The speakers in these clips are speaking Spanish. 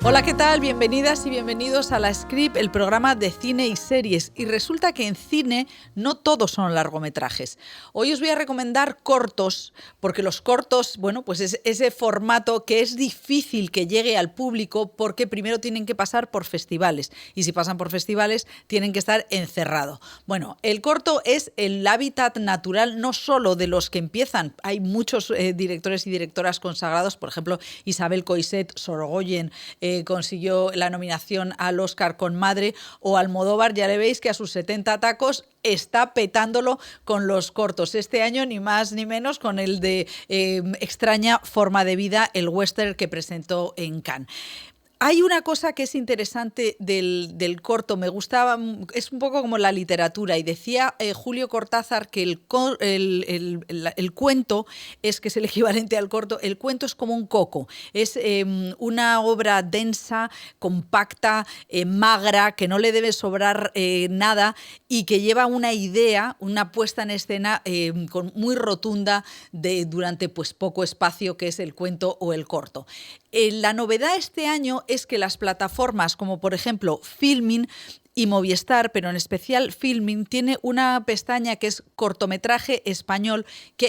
Hola, ¿qué tal? Bienvenidas y bienvenidos a La Script, el programa de cine y series. Y resulta que en cine no todos son largometrajes. Hoy os voy a recomendar cortos, porque los cortos, bueno, pues es ese formato que es difícil que llegue al público porque primero tienen que pasar por festivales. Y si pasan por festivales, tienen que estar encerrados. Bueno, el corto es el hábitat natural no solo de los que empiezan. Hay muchos directores y directoras consagrados, por ejemplo, Isabel Coixet, Sorogoyen, consiguió la nominación al Oscar con Madre, o Almodóvar, ya le veis que a sus 70 tacos está petándolo con los cortos. Este año ni más ni menos con el de Extraña forma de vida, el western que presentó en Cannes. Hay una cosa que es interesante del corto, me gustaba, es un poco como la literatura, y decía Julio Cortázar que el cuento es, que es el equivalente al corto, el cuento es como un coco, es una obra densa, compacta, magra, que no le debe sobrar nada y que lleva una idea, una puesta en escena muy rotunda durante pues poco espacio, que es el cuento o el corto. La novedad este año es que las plataformas como por ejemplo Filmin y Movistar, pero en especial Filmin, tiene una pestaña que es cortometraje español,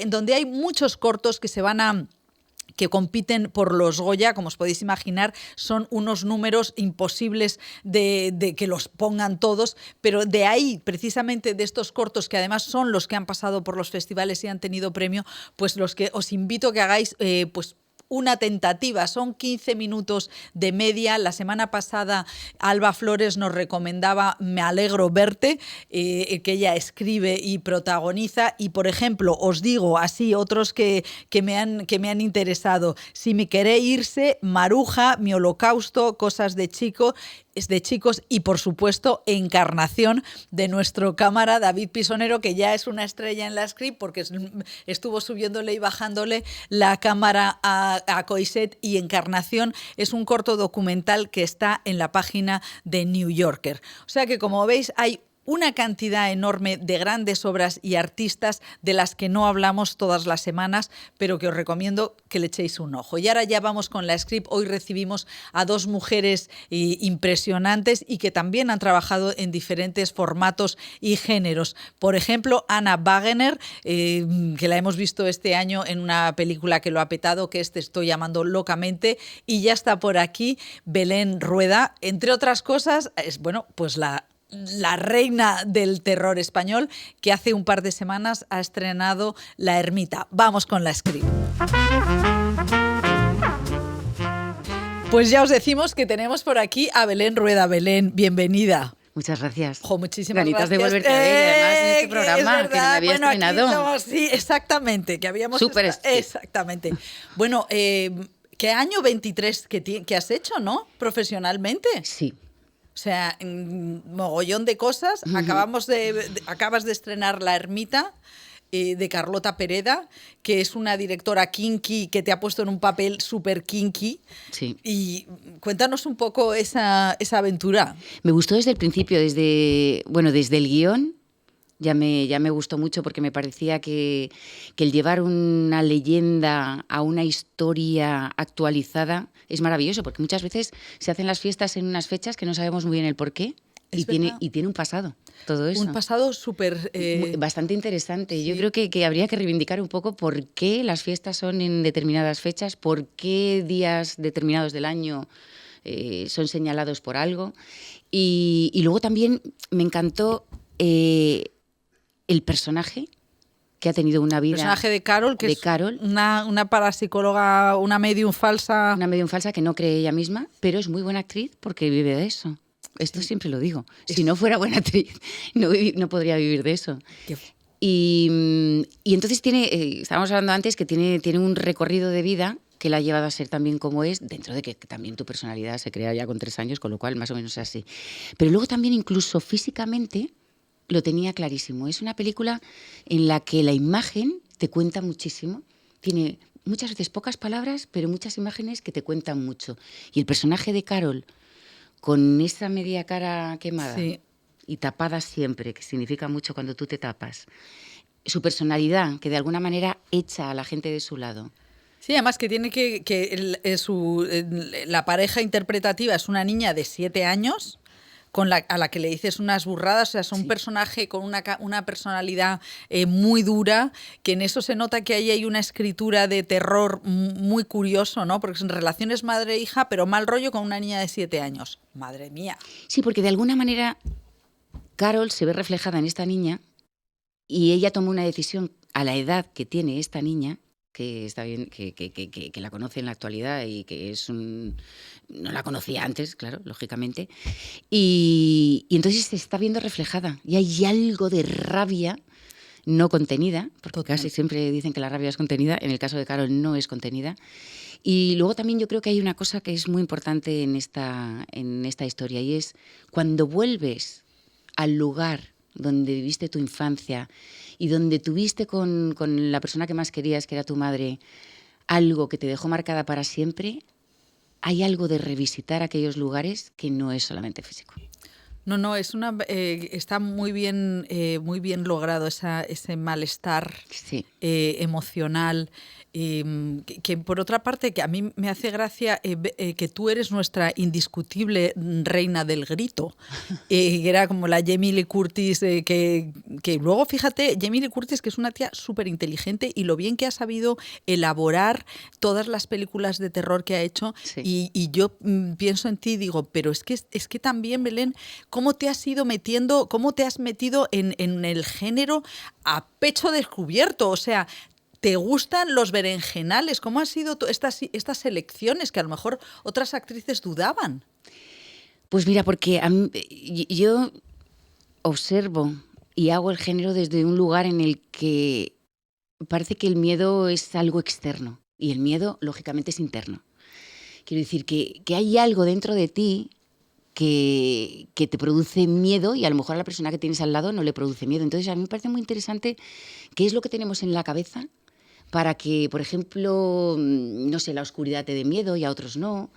donde hay muchos cortos que compiten por los Goya. Como os podéis imaginar, son unos números imposibles de que los pongan todos, pero de ahí, precisamente de estos cortos, que además son los que han pasado por los festivales y han tenido premio, pues los que os invito a que hagáis pues una tentativa. Son 15 minutos de media. La semana pasada Alba Flores nos recomendaba Me alegro verte, que ella escribe y protagoniza. Y, por ejemplo, os digo así otros que me han interesado: Si me queréis irse, Maruja, Mi holocausto, Cosas de chicos, y por supuesto Encarnación, de nuestro cámara David Pisonero, que ya es una estrella en La Script porque estuvo subiéndole y bajándole la cámara a Coixet. Y Encarnación es un corto documental que está en la página de New Yorker. O sea que, como veis, hay una cantidad enorme de grandes obras y artistas de las que no hablamos todas las semanas, pero que os recomiendo que le echéis un ojo. Y ahora ya vamos con La Script. Hoy recibimos a dos mujeres impresionantes y que también han trabajado en diferentes formatos y géneros. Por ejemplo, Anna Wagener, que la hemos visto este año en una película que lo ha petado, que es Te estoy llamando locamente. Y ya está por aquí Belén Rueda, entre otras cosas, es, bueno, pues la reina del terror español, que hace un par de semanas ha estrenado La Ermita. Vamos con La Script. Pues ya os decimos que tenemos por aquí a Belén Rueda. Belén, bienvenida. Muchas gracias. Muchísimas ganitas gracias. De volverte a ver, además, en este programa, que no me había estrenado. Sí, exactamente. Que habíamos Súper exactamente. Bueno, ¿qué año 23 que has hecho, no? Profesionalmente. Sí. O sea, mogollón de cosas. Acabas de estrenar La Ermita, de Carlota Pereda, que es una directora kinky que te ha puesto en un papel súper kinky. Sí. Y cuéntanos un poco esa aventura. Me gustó desde el principio, desde el guión. Ya me gustó mucho, porque me parecía que el llevar una leyenda a una historia actualizada es maravilloso, porque muchas veces se hacen las fiestas en unas fechas que no sabemos muy bien el porqué. Y tiene un pasado, todo eso. Un pasado súper... bastante interesante. Sí. Yo creo que habría que reivindicar un poco por qué las fiestas son en determinadas fechas, por qué días determinados del año son señalados por algo. Y luego también me encantó el personaje, que ha tenido una vida... El personaje de Carol, que es una parapsicóloga, una medium falsa. Una medium falsa que no cree ella misma, pero es muy buena actriz porque vive de eso. Esto siempre lo digo. Si no fuera buena actriz, no podría vivir de eso. Y entonces estábamos hablando antes, que tiene un recorrido de vida que la ha llevado a ser también como es, dentro de que también tu personalidad se crea ya con 3 años, con lo cual más o menos es así. Pero luego también, incluso físicamente, lo tenía clarísimo. Es una película en la que la imagen te cuenta muchísimo. Tiene muchas veces pocas palabras, pero muchas imágenes que te cuentan mucho. Y el personaje de Carol, con esa media cara quemada, sí, y tapada siempre, que significa mucho cuando tú te tapas. Su personalidad, que de alguna manera echa a la gente de su lado. Sí, además que tiene la pareja interpretativa es una niña de 7 años a la que le dices unas burradas, o sea, es un personaje con una personalidad muy dura, que en eso se nota que ahí hay una escritura de terror muy curioso, ¿no? Porque son relaciones madre-hija, pero mal rollo con una niña de 7 años. Madre mía. Sí, porque de alguna manera Carol se ve reflejada en esta niña y ella toma una decisión a la edad que tiene esta niña, que está bien, que la conoce en la actualidad y que no la conocía antes, claro, lógicamente. Y entonces se está viendo reflejada y hay algo de rabia no contenida, porque casi siempre dicen que la rabia es contenida, en el caso de Carol no es contenida. Y luego también yo creo que hay una cosa que es muy importante en esta historia, y es cuando vuelves al lugar donde viviste tu infancia y donde tuviste con la persona que más querías, que era tu madre, algo que te dejó marcada para siempre, hay algo de revisitar aquellos lugares que no es solamente físico. No, está muy bien logrado ese malestar emocional. Que por otra parte, que a mí me hace gracia que tú eres nuestra indiscutible reina del grito, que era como la Jamie Lee Curtis, que luego, fíjate, Jamie Lee Curtis, que es una tía súper inteligente y lo bien que ha sabido elaborar todas las películas de terror que ha hecho. Sí. Y yo pienso en ti y digo, pero es que también, Belén, ¿cómo te has metido en el género a pecho descubierto? O sea, ¿te gustan los berenjenales? ¿Cómo han sido estas elecciones que a lo mejor otras actrices dudaban? Pues mira, porque yo observo y hago el género desde un lugar en el que parece que el miedo es algo externo y el miedo, lógicamente, es interno. Quiero decir que hay algo dentro de ti que te produce miedo y a lo mejor a la persona que tienes al lado no le produce miedo. Entonces a mí me parece muy interesante qué es lo que tenemos en la cabeza para que, por ejemplo, no sé, la oscuridad te dé miedo y a otros no.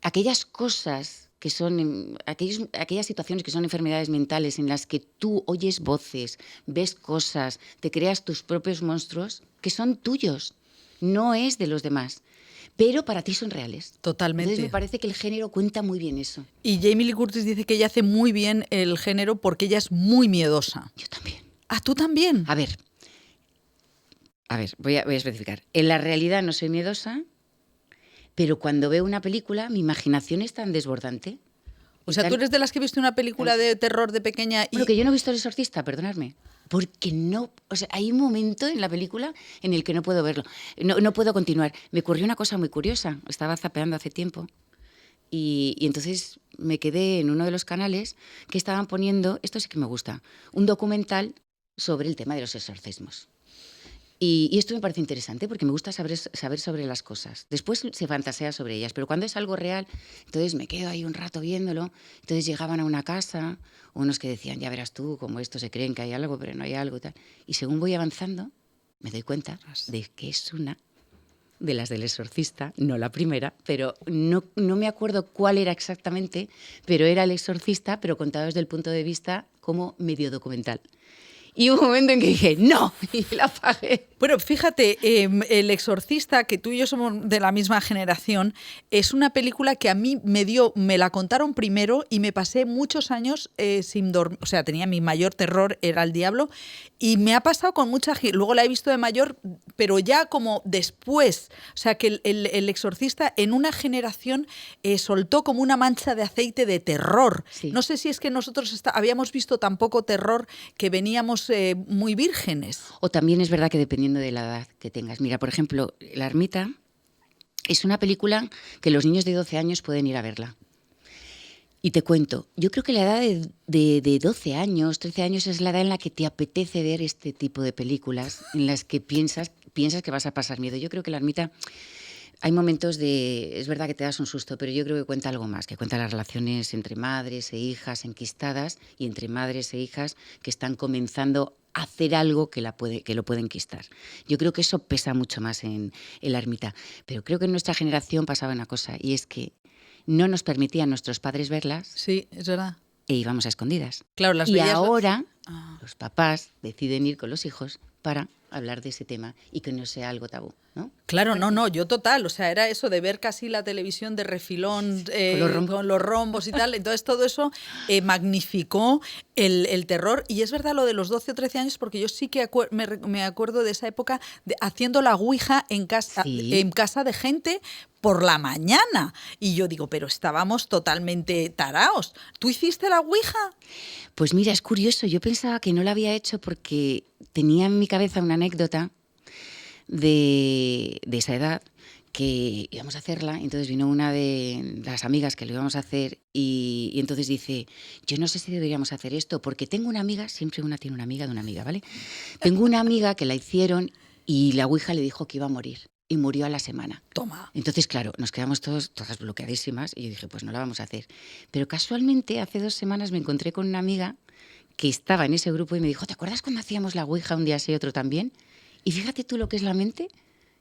Aquellas cosas que son, aquellas situaciones que son enfermedades mentales en las que tú oyes voces, ves cosas, te creas tus propios monstruos, que son tuyos, no es de los demás. Pero para ti son reales. Totalmente. Entonces me parece que el género cuenta muy bien eso. Y Jamie Lee Curtis dice que ella hace muy bien el género porque ella es muy miedosa. Yo también. ¿Ah, tú también? A ver, voy a especificar. En la realidad no soy miedosa, pero cuando veo una película mi imaginación es tan desbordante. O sea, ¿tú eres de las que viste una película de terror de pequeña y...? Bueno, que yo no he visto El Exorcista, perdonadme. Porque no, o sea, hay un momento en la película en el que no puedo verlo, no puedo continuar. Me ocurrió una cosa muy curiosa, estaba zapeando hace tiempo y entonces me quedé en uno de los canales que estaban poniendo, esto sí que me gusta, un documental sobre el tema de los exorcismos. Y esto me parece interesante porque me gusta saber sobre las cosas. Después se fantasea sobre ellas, pero cuando es algo real, entonces me quedo ahí un rato viéndolo. Entonces llegaban a una casa, unos que decían, ya verás tú, como estos se creen que hay algo, pero no hay algo y tal. Y según voy avanzando, me doy cuenta de que es una de las del Exorcista, no la primera, pero no me acuerdo cuál era exactamente, pero era El Exorcista, pero contado desde el punto de vista como medio documental. Y hubo un momento en que dije, ¡no! Y la apagué. Bueno, fíjate, El Exorcista, que tú y yo somos de la misma generación, es una película que a mí me la contaron primero y me pasé muchos años sin dormir. O sea, tenía mi mayor terror, era el diablo, y me ha pasado con mucha gente. Luego la he visto de mayor, pero ya como después. O sea, que el Exorcista en una generación soltó como una mancha de aceite de terror. Sí. No sé si es que nosotros habíamos visto tan poco terror que veníamos muy vírgenes. O también es verdad que dependiendo de la edad que tengas. Mira, por ejemplo, La Ermita es una película que los niños de 12 años pueden ir a verla. Y te cuento, yo creo que la edad de 12 años, 13 años es la edad en la que te apetece ver este tipo de películas, en las que piensas que vas a pasar miedo. Yo creo que La Ermita, hay momentos es verdad que te das un susto, pero yo creo que cuenta algo más, que cuenta las relaciones entre madres e hijas enquistadas y entre madres e hijas que están comenzando a hacer algo que lo puede enquistar. Yo creo que eso pesa mucho más en La Ermita. Pero creo que en nuestra generación pasaba una cosa, y es que no nos permitían nuestros padres verlas. Sí, es verdad. E íbamos a escondidas. Claro, las y ahora los papás deciden ir con los hijos para hablar de ese tema y que no sea algo tabú, ¿no? Claro, no, yo total, o sea, era eso de ver casi la televisión de refilón con los rombos y tal, entonces todo eso magnificó el terror, y es verdad lo de los 12 o 13 años, porque yo sí que me acuerdo de esa época haciendo la ouija en casa de gente por la mañana, y yo digo, pero estábamos totalmente taraos. ¿Tú hiciste la ouija? Pues mira, es curioso, yo pensaba que no la había hecho porque tenía en mi cabeza una anécdota de esa edad, que íbamos a hacerla, entonces vino una de las amigas que lo íbamos a hacer y entonces dice, yo no sé si deberíamos hacer esto, porque tengo una amiga, siempre una tiene una amiga de una amiga, ¿vale? Tengo una amiga que la hicieron y la ouija le dijo que iba a morir. Y murió a la semana. Toma. Entonces, claro, nos quedamos todas bloqueadísimas y yo dije, pues no la vamos a hacer. Pero casualmente, hace 2 semanas me encontré con una amiga que estaba en ese grupo y me dijo, ¿te acuerdas cuando hacíamos la ouija un día sí y otro también? Y fíjate tú lo que es la mente,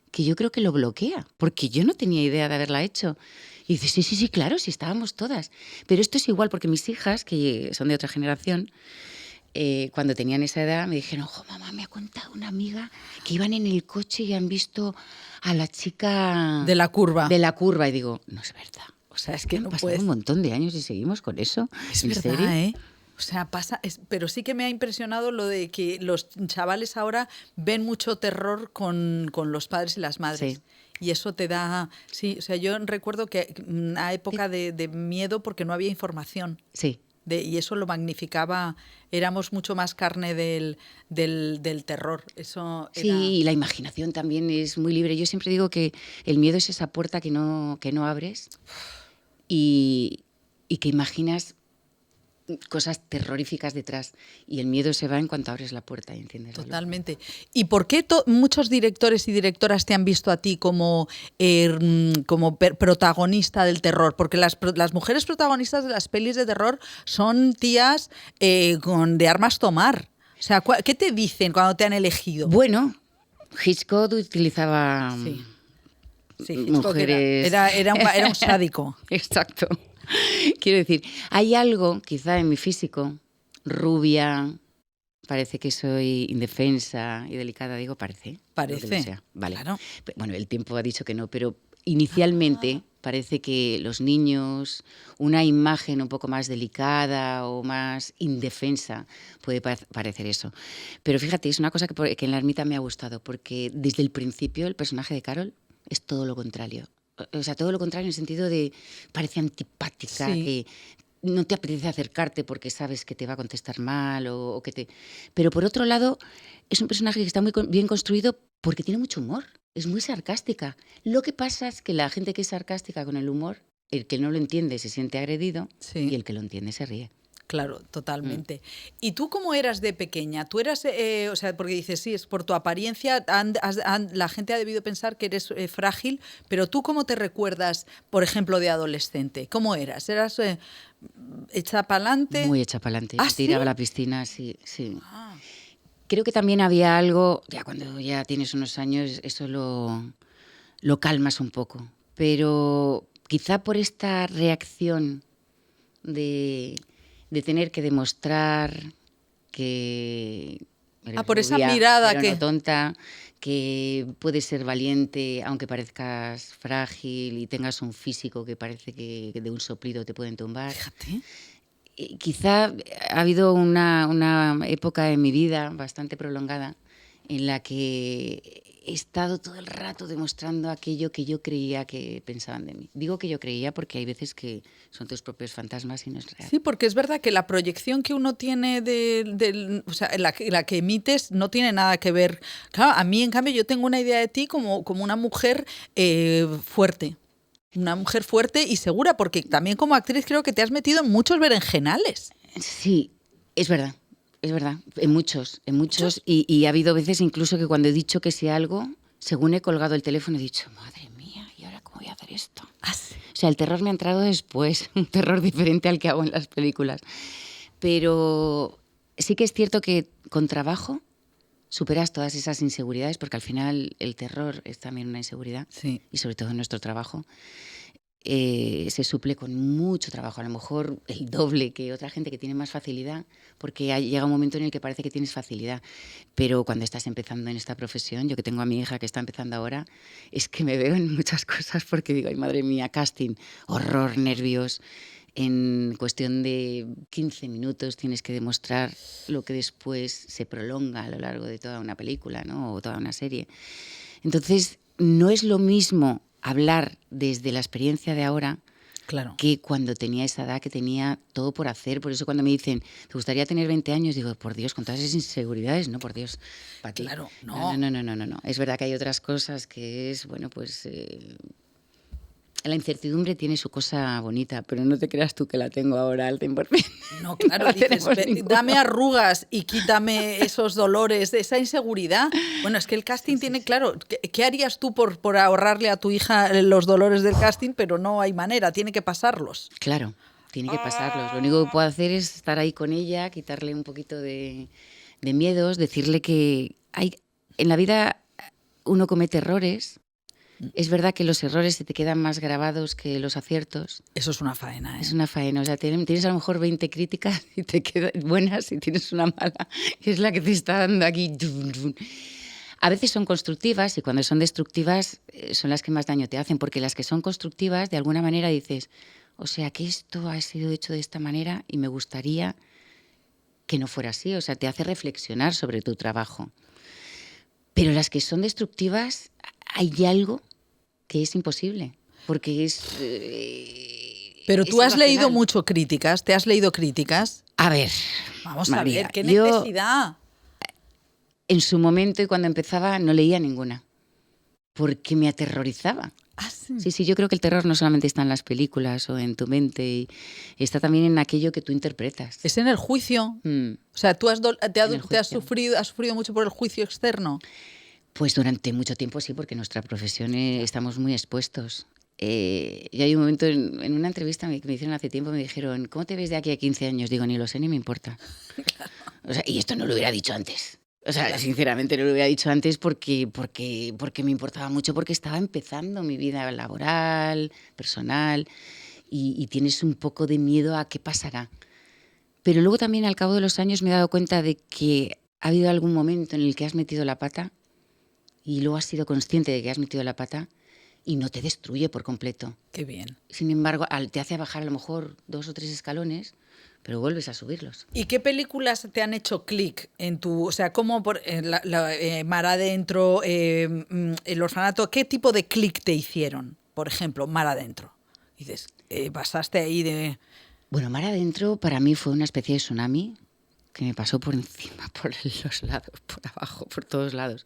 que yo creo que lo bloquea, porque yo no tenía idea de haberla hecho. Y dice, sí, claro, sí estábamos todas. Pero esto es igual, porque mis hijas, que son de otra generación, cuando tenían esa edad me dijeron, mamá, me ha contado una amiga que iban en el coche y han visto a la chica de la curva. Y digo, no es verdad. O sea, es que no puede. Un montón de años y seguimos con eso. Es verdad, serio? O sea, pero sí que me ha impresionado lo de que los chavales ahora ven mucho terror con los padres y las madres. Sí. Y eso te da... Sí, o sea, yo recuerdo que una época de miedo porque no había información. Sí. Y eso lo magnificaba, éramos mucho más carne del terror. Eso era... Sí, y la imaginación también es muy libre. Yo siempre digo que el miedo es esa puerta que no abres y que imaginas cosas terroríficas detrás, y el miedo se va en cuanto abres la puerta y enciendes la luz. Totalmente. ¿Y por qué muchos directores y directoras te han visto a ti como protagonista del terror? Porque las mujeres protagonistas de las pelis de terror son tías de armas tomar. O sea, ¿qué te dicen cuando te han elegido? Bueno, Hitchcock utilizaba mujeres... Era un sádico. Exacto. Quiero decir, hay algo, quizá en mi físico, rubia, parece que soy indefensa y delicada, digo, parece. Parece, vale. Claro. Bueno, el tiempo ha dicho que no, pero inicialmente parece que los niños, una imagen un poco más delicada o más indefensa puede parecer eso. Pero fíjate, es una cosa que en La ermita me ha gustado, porque desde el principio el personaje de Carol es todo lo contrario. O sea, todo lo contrario en el sentido de parece antipática, sí, que no te apetece acercarte porque sabes que te va a contestar mal o que te... Pero por otro lado, es un personaje que está muy bien construido porque tiene mucho humor, es muy sarcástica. Lo que pasa es que la gente que es sarcástica con el humor, el que no lo entiende se siente agredido, sí, y el que lo entiende se ríe. Claro, totalmente. ¿Y tú cómo eras de pequeña? Tú eras, o sea, porque dices, sí, es por tu apariencia, la gente ha debido pensar que eres frágil, pero ¿tú cómo te recuerdas, por ejemplo, de adolescente? ¿Cómo eras? ¿Eras hecha pa'lante? Muy hecha pa'lante. ¿Ah, tiraba a la piscina, sí. Ah. Creo que también había algo, ya cuando ya tienes unos años, eso lo calmas un poco, pero quizá por esta reacción de tener que demostrar que eres por rubia, esa mirada pero que no tonta, que puedes ser valiente aunque parezcas frágil y tengas un físico que parece que de un soplido te pueden tumbar. Fíjate. Quizá ha habido una época en mi vida bastante prolongada en la que he estado todo el rato demostrando aquello que yo creía que pensaban de mí. Digo que yo creía porque hay veces que son tus propios fantasmas y no es real. Sí, porque es verdad que la proyección que uno tiene o sea, la que emites no tiene nada que ver. Claro, a mí, en cambio, yo tengo una idea de ti como una mujer fuerte. Una mujer fuerte y segura, porque también como actriz creo que te has metido en muchos berenjenales. Sí, es verdad. Es verdad, en muchos. Y ha habido veces incluso que cuando he dicho que sé algo, según he colgado el teléfono he dicho, madre mía, ¿y ahora cómo voy a hacer esto? Sí. O sea, el terror me ha entrado después, un terror diferente al que hago en las películas. Pero sí que es cierto que con trabajo superas todas esas inseguridades, porque al final el terror es también una inseguridad, sí, y sobre todo en nuestro trabajo. se suple con mucho trabajo, a lo mejor el doble que otra gente que tiene más facilidad, porque llega un momento en el que parece que tienes facilidad, pero cuando estás empezando en esta profesión, yo que tengo a mi hija que está empezando ahora, es que me veo en muchas cosas porque digo, ay madre mía, casting, horror, nervios. En cuestión de 15 minutos tienes que demostrar lo que después se prolonga a lo largo de toda una película, ¿no? O toda una serie. Entonces, no es lo mismo hablar desde la experiencia de ahora que cuando tenía esa edad, que tenía todo por hacer. Por eso cuando me dicen, ¿te gustaría tener 20 años? Digo, por Dios, con todas esas inseguridades, no, por Dios. ¿Para ti? Claro, no. No. Es verdad que hay otras cosas que es, bueno, pues... la incertidumbre tiene su cosa bonita, pero no te creas tú que la tengo ahora al 100%. No, claro, dices, dame arrugas y quítame esos dolores, esa inseguridad. Bueno, es que el casting tiene, claro, ¿qué harías tú por ahorrarle a tu hija los dolores del casting? Pero no hay manera, tiene que pasarlos. Claro, tiene que pasarlos. Lo único que puedo hacer es estar ahí con ella, quitarle un poquito de miedos, decirle que en la vida uno comete errores. Es verdad que los errores se te quedan más grabados que los aciertos. Eso es una faena, ¿eh? Es una faena. O sea, tienes a lo mejor 20 críticas y te quedan buenas y tienes una mala, que es la que te está dando aquí. A veces son constructivas y cuando son destructivas son las que más daño te hacen, porque las que son constructivas, de alguna manera dices, o sea, que esto ha sido hecho de esta manera y me gustaría que no fuera así. O sea, te hace reflexionar sobre tu trabajo. Pero las que son destructivas, hay algo que es imposible, porque es... Pero tú has leído mucho críticas, ¿te has leído críticas? A ver, vamos María, a ver, ¿qué necesidad? En su momento y cuando empezaba no leía ninguna, porque me aterrorizaba. Ah, sí, yo creo que el terror no solamente está en las películas o en tu mente, está también en aquello que tú interpretas. Es en el juicio. O sea, ¿tú has sufrido mucho por el juicio externo? Pues durante mucho tiempo sí, porque en nuestra profesión estamos muy expuestos. Y hay un momento en una entrevista que me hicieron hace tiempo, me dijeron, ¿cómo te ves de aquí a 15 años? Digo, ni lo sé ni me importa. Claro. O sea, y esto no lo hubiera dicho antes. O sea, claro. Sinceramente no lo hubiera dicho antes porque me importaba mucho, porque estaba empezando mi vida laboral, personal, y tienes un poco de miedo a qué pasará. Pero luego también al cabo de los años me he dado cuenta de que ha habido algún momento en el que has metido la pata y luego has sido consciente de que has metido la pata y no te destruye por completo. Qué bien. Sin embargo, te hace bajar a lo mejor 2 o 3 escalones, pero vuelves a subirlos. ¿Y qué películas te han hecho clic en tu... O sea, cómo por Mar Adentro, El Orfanato, ¿qué tipo de clic te hicieron? Por ejemplo, Mar Adentro. Dices, pasaste ahí de... Bueno, Mar Adentro para mí fue una especie de tsunami que me pasó por encima, por los lados, por abajo, por todos lados.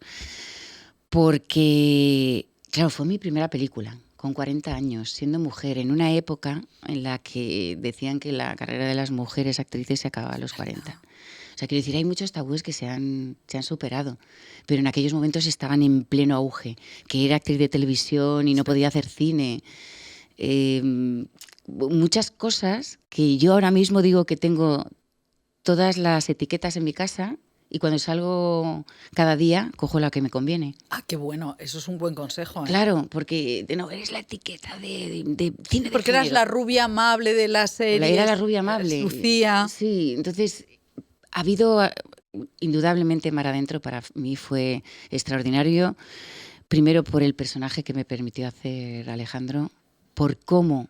Porque, claro, fue mi primera película, con 40 años, siendo mujer, en una época en la que decían que la carrera de las mujeres actrices se acababa a los 40. O sea, quiero decir, hay muchos tabúes que se han superado, pero en aquellos momentos estaban en pleno auge, que era actriz de televisión y no podía hacer cine. Muchas cosas que yo ahora mismo digo que tengo todas las etiquetas en mi casa. Y cuando salgo cada día, cojo la que me conviene. Ah, qué bueno. Eso es un buen consejo, ¿eh? Claro, porque no eres la etiqueta de cine de porque eras la rubia amable de la serie. Era la rubia amable. Lucía. Sí, entonces ha habido, indudablemente, Mar Adentro para mí fue extraordinario. Primero por el personaje que me permitió hacer Alejandro, por cómo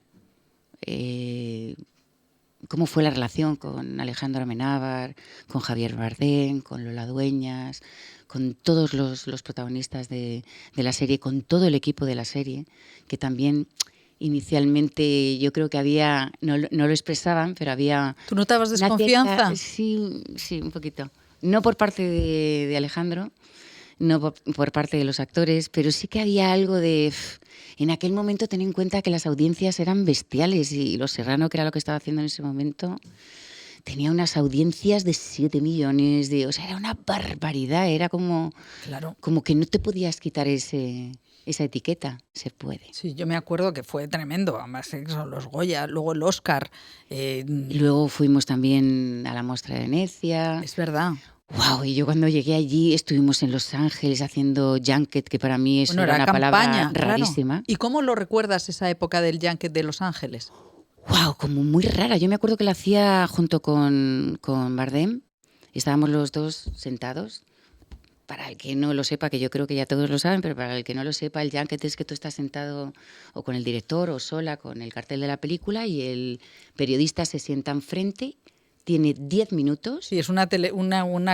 fue la relación con Alejandro Amenábar, con Javier Bardem, con Lola Dueñas, con todos los protagonistas de la serie, con todo el equipo de la serie, que también inicialmente yo creo que había, no lo expresaban, pero había... ¿Tú notabas desconfianza? Sí, un poquito. No por parte de Alejandro, no por parte de los actores, pero sí que había algo de... En aquel momento ten en cuenta que las audiencias eran bestiales y Los Serrano, que era lo que estaba haciendo en ese momento, tenía unas audiencias de 7 millones, o sea, era una barbaridad, era como, claro, como que no te podías quitar esa etiqueta, se puede. Sí, yo me acuerdo que fue tremendo, además son los Goya, luego el Oscar. Luego fuimos también a la Mostra de Venecia. Es verdad. Wow, y yo cuando llegué allí estuvimos en Los Ángeles haciendo junket, que para mí eso era una palabra rarísima. Claro. ¿Y cómo lo recuerdas esa época del junket de Los Ángeles? Wow, como muy rara. Yo me acuerdo que la hacía junto con Bardem. Estábamos los dos sentados. Para el que no lo sepa, que yo creo que ya todos lo saben, pero para el que no lo sepa, el junket es que tú estás sentado o con el director o sola con el cartel de la película y el periodista se sienta enfrente, tiene 10 minutos. Sí, es una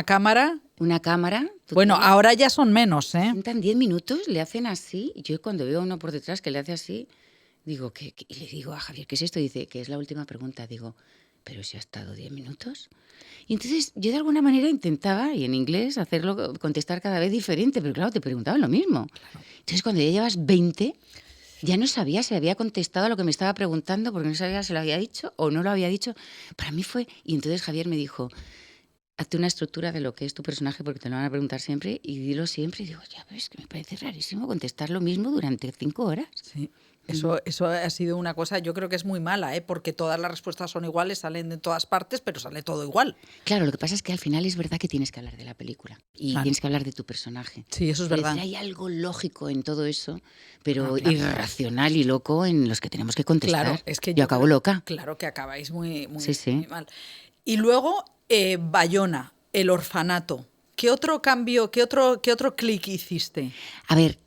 cámara. Una cámara. Bueno, ahora ya son menos, ¿eh? Sientan 10 minutos, le hacen así. Y yo cuando veo a uno por detrás que le hace así, digo, y le digo a Javier, ¿qué es esto? Y dice, que es la última pregunta. Digo, ¿pero si ha estado 10 minutos? Y entonces yo de alguna manera intentaba, y en inglés, contestar cada vez diferente, pero claro, te preguntaban lo mismo. Claro. Entonces cuando ya llevas 20, ya no sabía si había contestado a lo que me estaba preguntando, porque no sabía si lo había dicho o no lo había dicho. Para mí fue... Y entonces Javier me dijo, hazte una estructura de lo que es tu personaje, porque te lo van a preguntar siempre, y dilo siempre. Y digo, ya ves, que me parece rarísimo contestar lo mismo durante 5 horas. Sí. Eso ha sido una cosa, yo creo que es muy mala, porque todas las respuestas son iguales, salen de todas partes, pero sale todo igual. Claro, lo que pasa es que al final es verdad que tienes que hablar de la película y tienes que hablar de tu personaje. Sí, eso es verdad. Decir, hay algo lógico en todo eso, pero irracional y loco en los que tenemos que contestar. Claro, es que yo acabo loca. Claro que acabáis muy sí. mal. Y luego, Bayona, el orfanato. ¿Qué otro cambio, qué otro clic hiciste? A ver,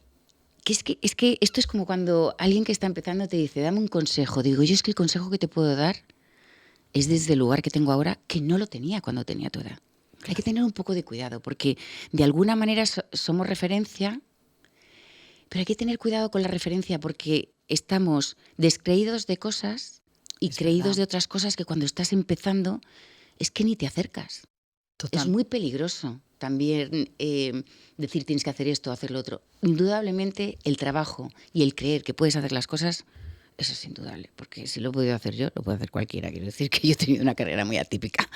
es que esto es como cuando alguien que está empezando te dice, dame un consejo. Digo, yo es que el consejo que te puedo dar es desde el lugar que tengo ahora, que no lo tenía cuando tenía tu edad. Claro. Hay que tener un poco de cuidado, porque de alguna manera somos referencia, pero hay que tener cuidado con la referencia porque estamos descreídos de cosas y creídos de otras cosas que cuando estás empezando es que ni te acercas. Total. Es muy peligroso también decir tienes que hacer esto o hacer lo otro. Indudablemente el trabajo y el creer que puedes hacer las cosas, eso es indudable, porque si lo he podido hacer yo, lo puede hacer cualquiera. Quiero decir que yo he tenido una carrera muy atípica.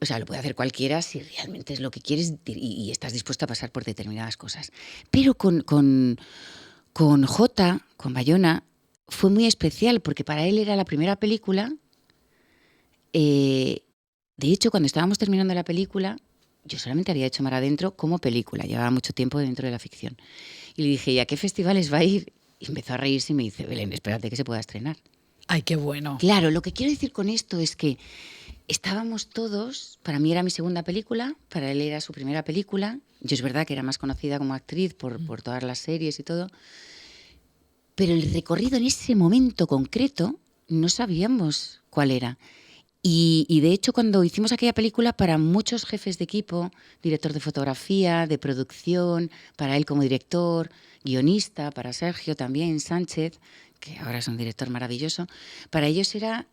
O sea, lo puede hacer cualquiera si realmente es lo que quieres y estás dispuesto a pasar por determinadas cosas. Pero con Jota, con Bayona, fue muy especial porque para él era la primera película. De hecho, cuando estábamos terminando la película, yo solamente había hecho Mar Adentro como película, llevaba mucho tiempo dentro de la ficción. Y le dije, ¿y a qué festivales va a ir? Y empezó a reírse y me dice, Belén, espérate que se pueda estrenar. ¡Ay, qué bueno! Claro, lo que quiero decir con esto es que estábamos todos, para mí era mi segunda película, para él era su primera película. Yo es verdad que era más conocida como actriz por todas las series y todo, pero el recorrido en ese momento concreto no sabíamos cuál era. Y de hecho, cuando hicimos aquella película, para muchos jefes de equipo, director de fotografía, de producción, para él como director, guionista, para Sergio también, Sánchez, que ahora es un director maravilloso, para ellos era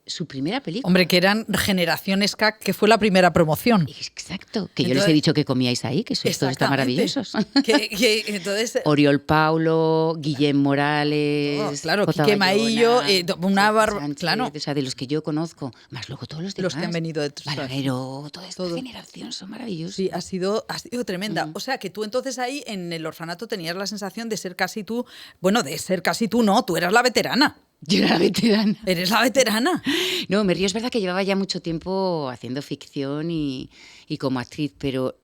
su primera película. Hombre, que eran Generación SCAC, que fue la primera promoción. Exacto, que entonces, yo les he dicho que comíais ahí, que sois todos tan maravillosos. Entonces, Oriol Paulo, Guillem Morales, claro, Quique Maillo, claro. O sea, de los que yo conozco, más luego todos los demás. Los que han venido de Balagueró, toda esta generación son maravillosos. Sí, ha sido tremenda. O sea, que tú entonces ahí en el orfanato tenías la sensación de ser casi tú, no, tú eras la veterana. Yo era la veterana. ¿Eres la veterana? No, me río, es verdad que llevaba ya mucho tiempo haciendo ficción y como actriz, pero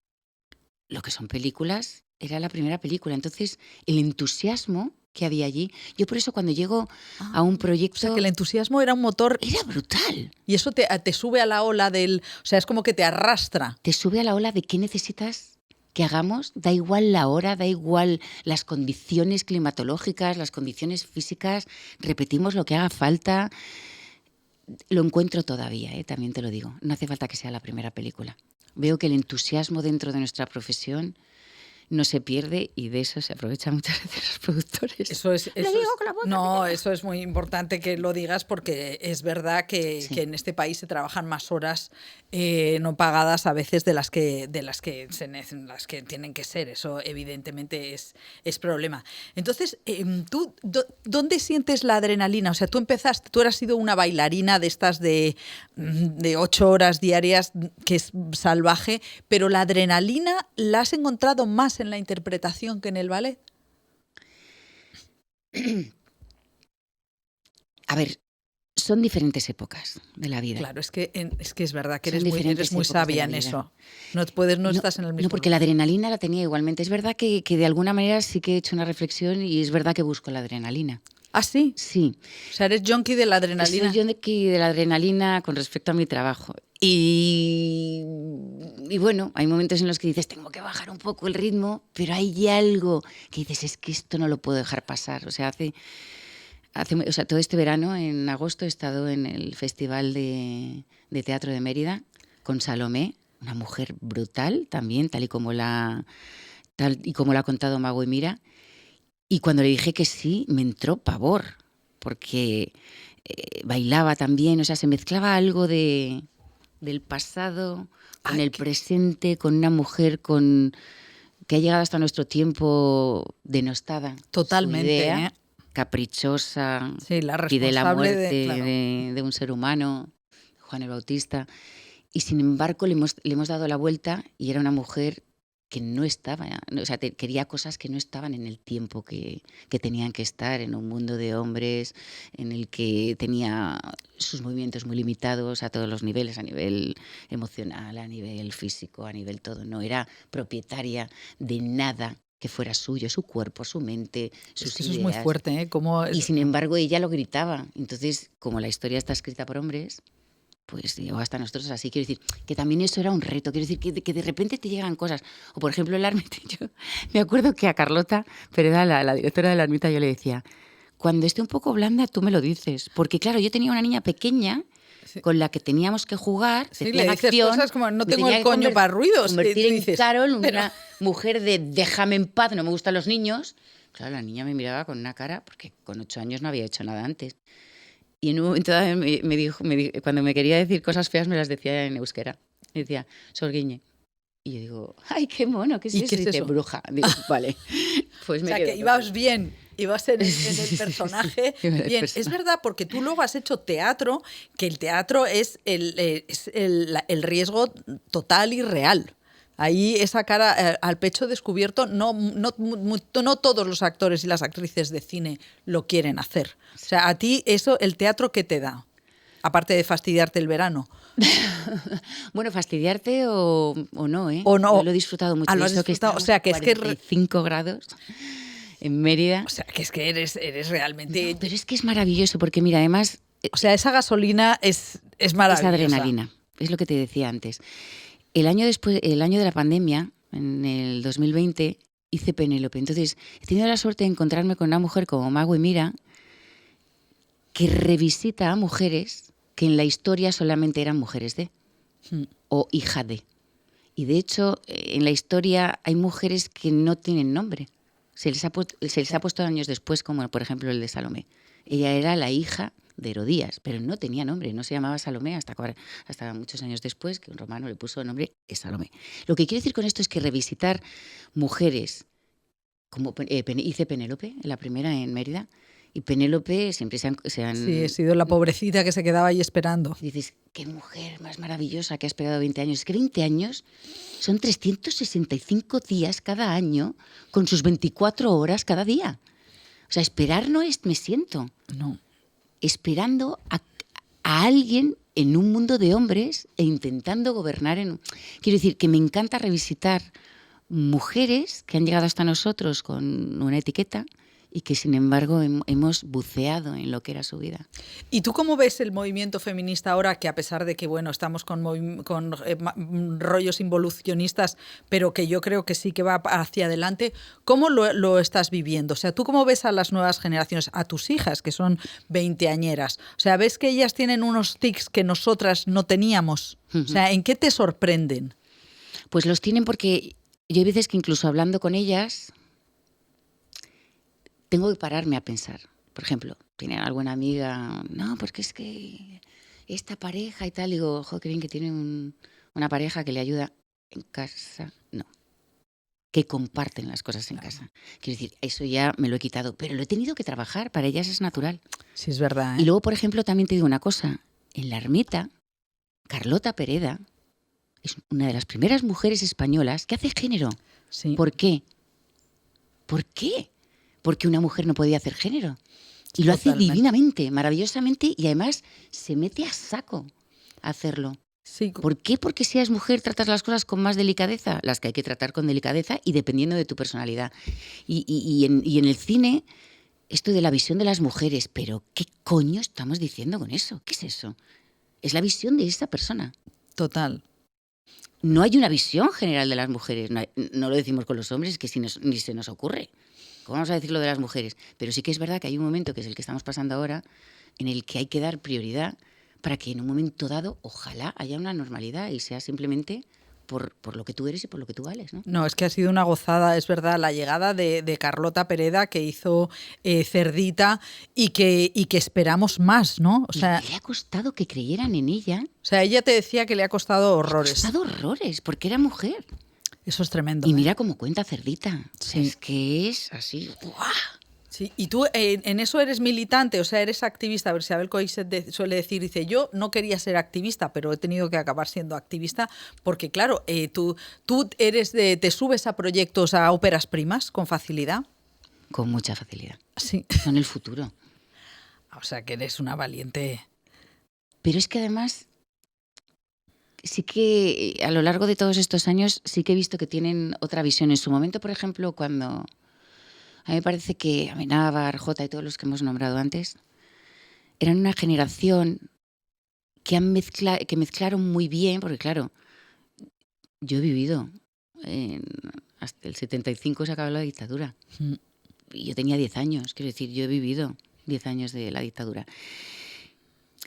lo que son películas era la primera película. Entonces, el entusiasmo que había allí, yo por eso cuando llego a un proyecto... O sea, que el entusiasmo era un motor... Era brutal. Y eso te sube a la ola del... O sea, es como que te arrastra. Te sube a la ola de qué necesitas que hagamos, da igual la hora, da igual las condiciones climatológicas, las condiciones físicas, repetimos lo que haga falta. Lo encuentro todavía, también te lo digo. No hace falta que sea la primera película. Veo que el entusiasmo dentro de nuestra profesión no se pierde y de eso se aprovechan muchas veces los productores. Eso es muy importante que lo digas porque es verdad que en este país se trabajan más horas no pagadas a veces de las que tienen que ser. Eso evidentemente es problema. Entonces, ¿tú dónde sientes la adrenalina? O sea, tú has sido una bailarina de estas de 8 horas diarias, que es salvaje, pero la adrenalina la has encontrado más en la interpretación que en el ballet. A ver, Son diferentes épocas de la vida. Claro, es que es verdad que Son eres diferentes muy épocas sabia de la en vida. eso. No estás en el mismo No, porque la adrenalina la tenía igualmente. Es verdad que de alguna manera sí que he hecho una reflexión y es verdad que busco la adrenalina. ¿Ah, sí? Sí. O sea, eres junkie de la adrenalina. Soy yo de la adrenalina con respecto a mi trabajo. Y bueno, hay momentos en los que dices, tengo que bajar un poco el ritmo, pero hay algo que dices, es que esto no lo puedo dejar pasar. O sea, todo este verano, en agosto, he estado en el Festival de Teatro de Mérida con Salomé, una mujer brutal también, tal y como la ha contado Mago y Mira. Y cuando le dije que sí, me entró pavor, porque bailaba también, o sea, se mezclaba algo del pasado con el presente, con una mujer que ha llegado hasta nuestro tiempo denostada. Totalmente, Su idea, caprichosa, sí, la pide la responsable muerte claro. de un ser humano, Juan el Bautista. Y sin embargo le hemos dado la vuelta y era una mujer que no estaba, o sea, quería cosas que no estaban en el tiempo que tenían que estar, en un mundo de hombres en el que tenía sus movimientos muy limitados a todos los niveles, a nivel emocional, a nivel físico, a nivel todo. No era propietaria de nada que fuera suyo, su cuerpo, su mente, sus ideas. Eso es muy fuerte, ¿eh? Y sin embargo ella lo gritaba. Entonces, como la historia está escrita por hombres, pues llegó hasta nosotros así. Quiero decir, que también eso era un reto. Quiero decir, que de repente te llegan cosas. O, por ejemplo, en la ermita, yo me acuerdo que a Carlota, pero era la directora de la ermita, yo le decía, cuando esté un poco blanda, tú me lo dices. Porque, claro, yo tenía una niña pequeña con la que teníamos que jugar. Sí, le dices acción, cosas como, no tengo el coño para ruidos. Convertir en Carol una mujer de déjame en paz, no me gustan los niños. Claro, la niña me miraba con una cara, porque con 8 años no había hecho nada antes. Y en un momento dado me dijo, cuando me quería decir cosas feas, me las decía en euskera. Me decía, sorguiñe. Y yo digo, ay, qué mono, ¿qué es eso? ¿Qué es dice, eso? Bruja. Digo, vale. Pues o sea, que ibas bien, ibas en el personaje. Bien, es verdad, porque tú luego has hecho teatro, que el teatro es el riesgo total y real. Ahí esa cara al pecho descubierto, no todos los actores y las actrices de cine lo quieren hacer. O sea, a ti eso, el teatro, ¿qué te da? Aparte de fastidiarte el verano. Bueno, fastidiarte o no, ¿eh? O no. Yo lo he disfrutado mucho. Lo has disfrutado. O sea, que es que 45 grados en Mérida. O sea, que es que eres realmente... No, pero es que es maravilloso porque, mira, además... O sea, esa gasolina es maravillosa. Es adrenalina, es lo que te decía antes. El año de la pandemia, en el 2020, hice Penélope. Entonces, he tenido la suerte de encontrarme con una mujer como Mago y Mira, que revisita a mujeres que en la historia solamente eran mujeres de, o hija de. Y de hecho, en la historia hay mujeres que no tienen nombre. Se les ha puesto años después, como por ejemplo el de Salomé. Ella era la hija de Herodías, pero no tenía nombre, no se llamaba Salomé hasta muchos años después, que un romano le puso nombre Salomé. Lo que quiero decir con esto es que revisitar mujeres, como hice Penélope, la primera en Mérida, y Penélope siempre se han... Sí, he sido la pobrecita que se quedaba ahí esperando. Y dices, qué mujer más maravillosa que ha esperado 20 años. Es que 20 años son 365 días cada año con sus 24 horas cada día. O sea, esperar no es me siento. No. Esperando a alguien en un mundo de hombres e intentando gobernar en... Quiero decir, que me encanta revisitar mujeres que han llegado hasta nosotros con una etiqueta y que, sin embargo, hemos buceado en lo que era su vida. ¿Y tú cómo ves el movimiento feminista ahora, que a pesar de que, bueno, estamos con rollos involucionistas, pero que yo creo que sí que va hacia adelante, ¿cómo lo estás viviendo? O sea, ¿tú cómo ves a las nuevas generaciones, a tus hijas, que son veinteañeras? O sea, ¿ves que ellas tienen unos tics que nosotras no teníamos? O sea, ¿en qué te sorprenden? Pues los tienen porque yo hay veces que incluso hablando con ellas... tengo que pararme a pensar. Por ejemplo, tiene alguna amiga, no, porque es que esta pareja y tal, digo, ojo, qué bien que tiene una pareja que le ayuda en casa. No, que comparten las cosas en casa. Quiero decir, eso ya me lo he quitado, pero lo he tenido que trabajar, para ellas es natural. Sí, es verdad, ¿eh? Y luego, por ejemplo, también te digo una cosa, en la ermita, Carlota Pereda es una de las primeras mujeres españolas que hace género. Sí. ¿Por qué? ¿Por qué? Porque una mujer no podía hacer género. Y lo hace Totalmente. divinamente, maravillosamente, y además se mete a saco a hacerlo. Sí, ¿Por qué? Porque si eres mujer tratas las cosas con más delicadeza, las que hay que tratar con delicadeza y dependiendo de tu personalidad. Y en el cine, esto de la visión de las mujeres, pero ¿qué coño estamos diciendo con eso? ¿Qué es eso? Es la visión de esa persona. total. No hay una visión general de las mujeres, no lo decimos con los hombres, es que ni se nos ocurre. ¿Cómo vamos a decir lo de las mujeres? Pero sí que es verdad que hay un momento, que es el que estamos pasando ahora, en el que hay que dar prioridad para que en un momento dado, ojalá, haya una normalidad y sea simplemente por lo que tú eres y por lo que tú vales, ¿no? No, es que ha sido una gozada, es verdad, la llegada de Carlota Pereda, que hizo Cerdita, y que esperamos más, ¿no? Y le ha costado que creyeran en ella. O sea, ella te decía que le ha costado horrores. Le ha costado horrores, porque era mujer. Eso es tremendo. Y mira cómo cuenta Cerdita. Sí. Es que es así. ¡Buah! Sí, y tú en eso eres militante, o sea, eres activista. A ver, Isabel Coixet suele decir, dice, yo no quería ser activista, pero he tenido que acabar siendo activista porque, claro, tú eres te subes a proyectos, a óperas primas con facilidad. Con mucha facilidad. Sí. Son el futuro. O sea, que eres una valiente. Pero es que además, sí que a lo largo de todos estos años, sí que he visto que tienen otra visión. En su momento, por ejemplo, cuando... A mí me parece que Amenábar, Jota y todos los que hemos nombrado antes eran una generación que mezclaron muy bien, porque claro, yo he vivido, hasta el 75 se acabó la dictadura. Y yo tenía 10 años, quiero decir, yo he vivido 10 años de la dictadura.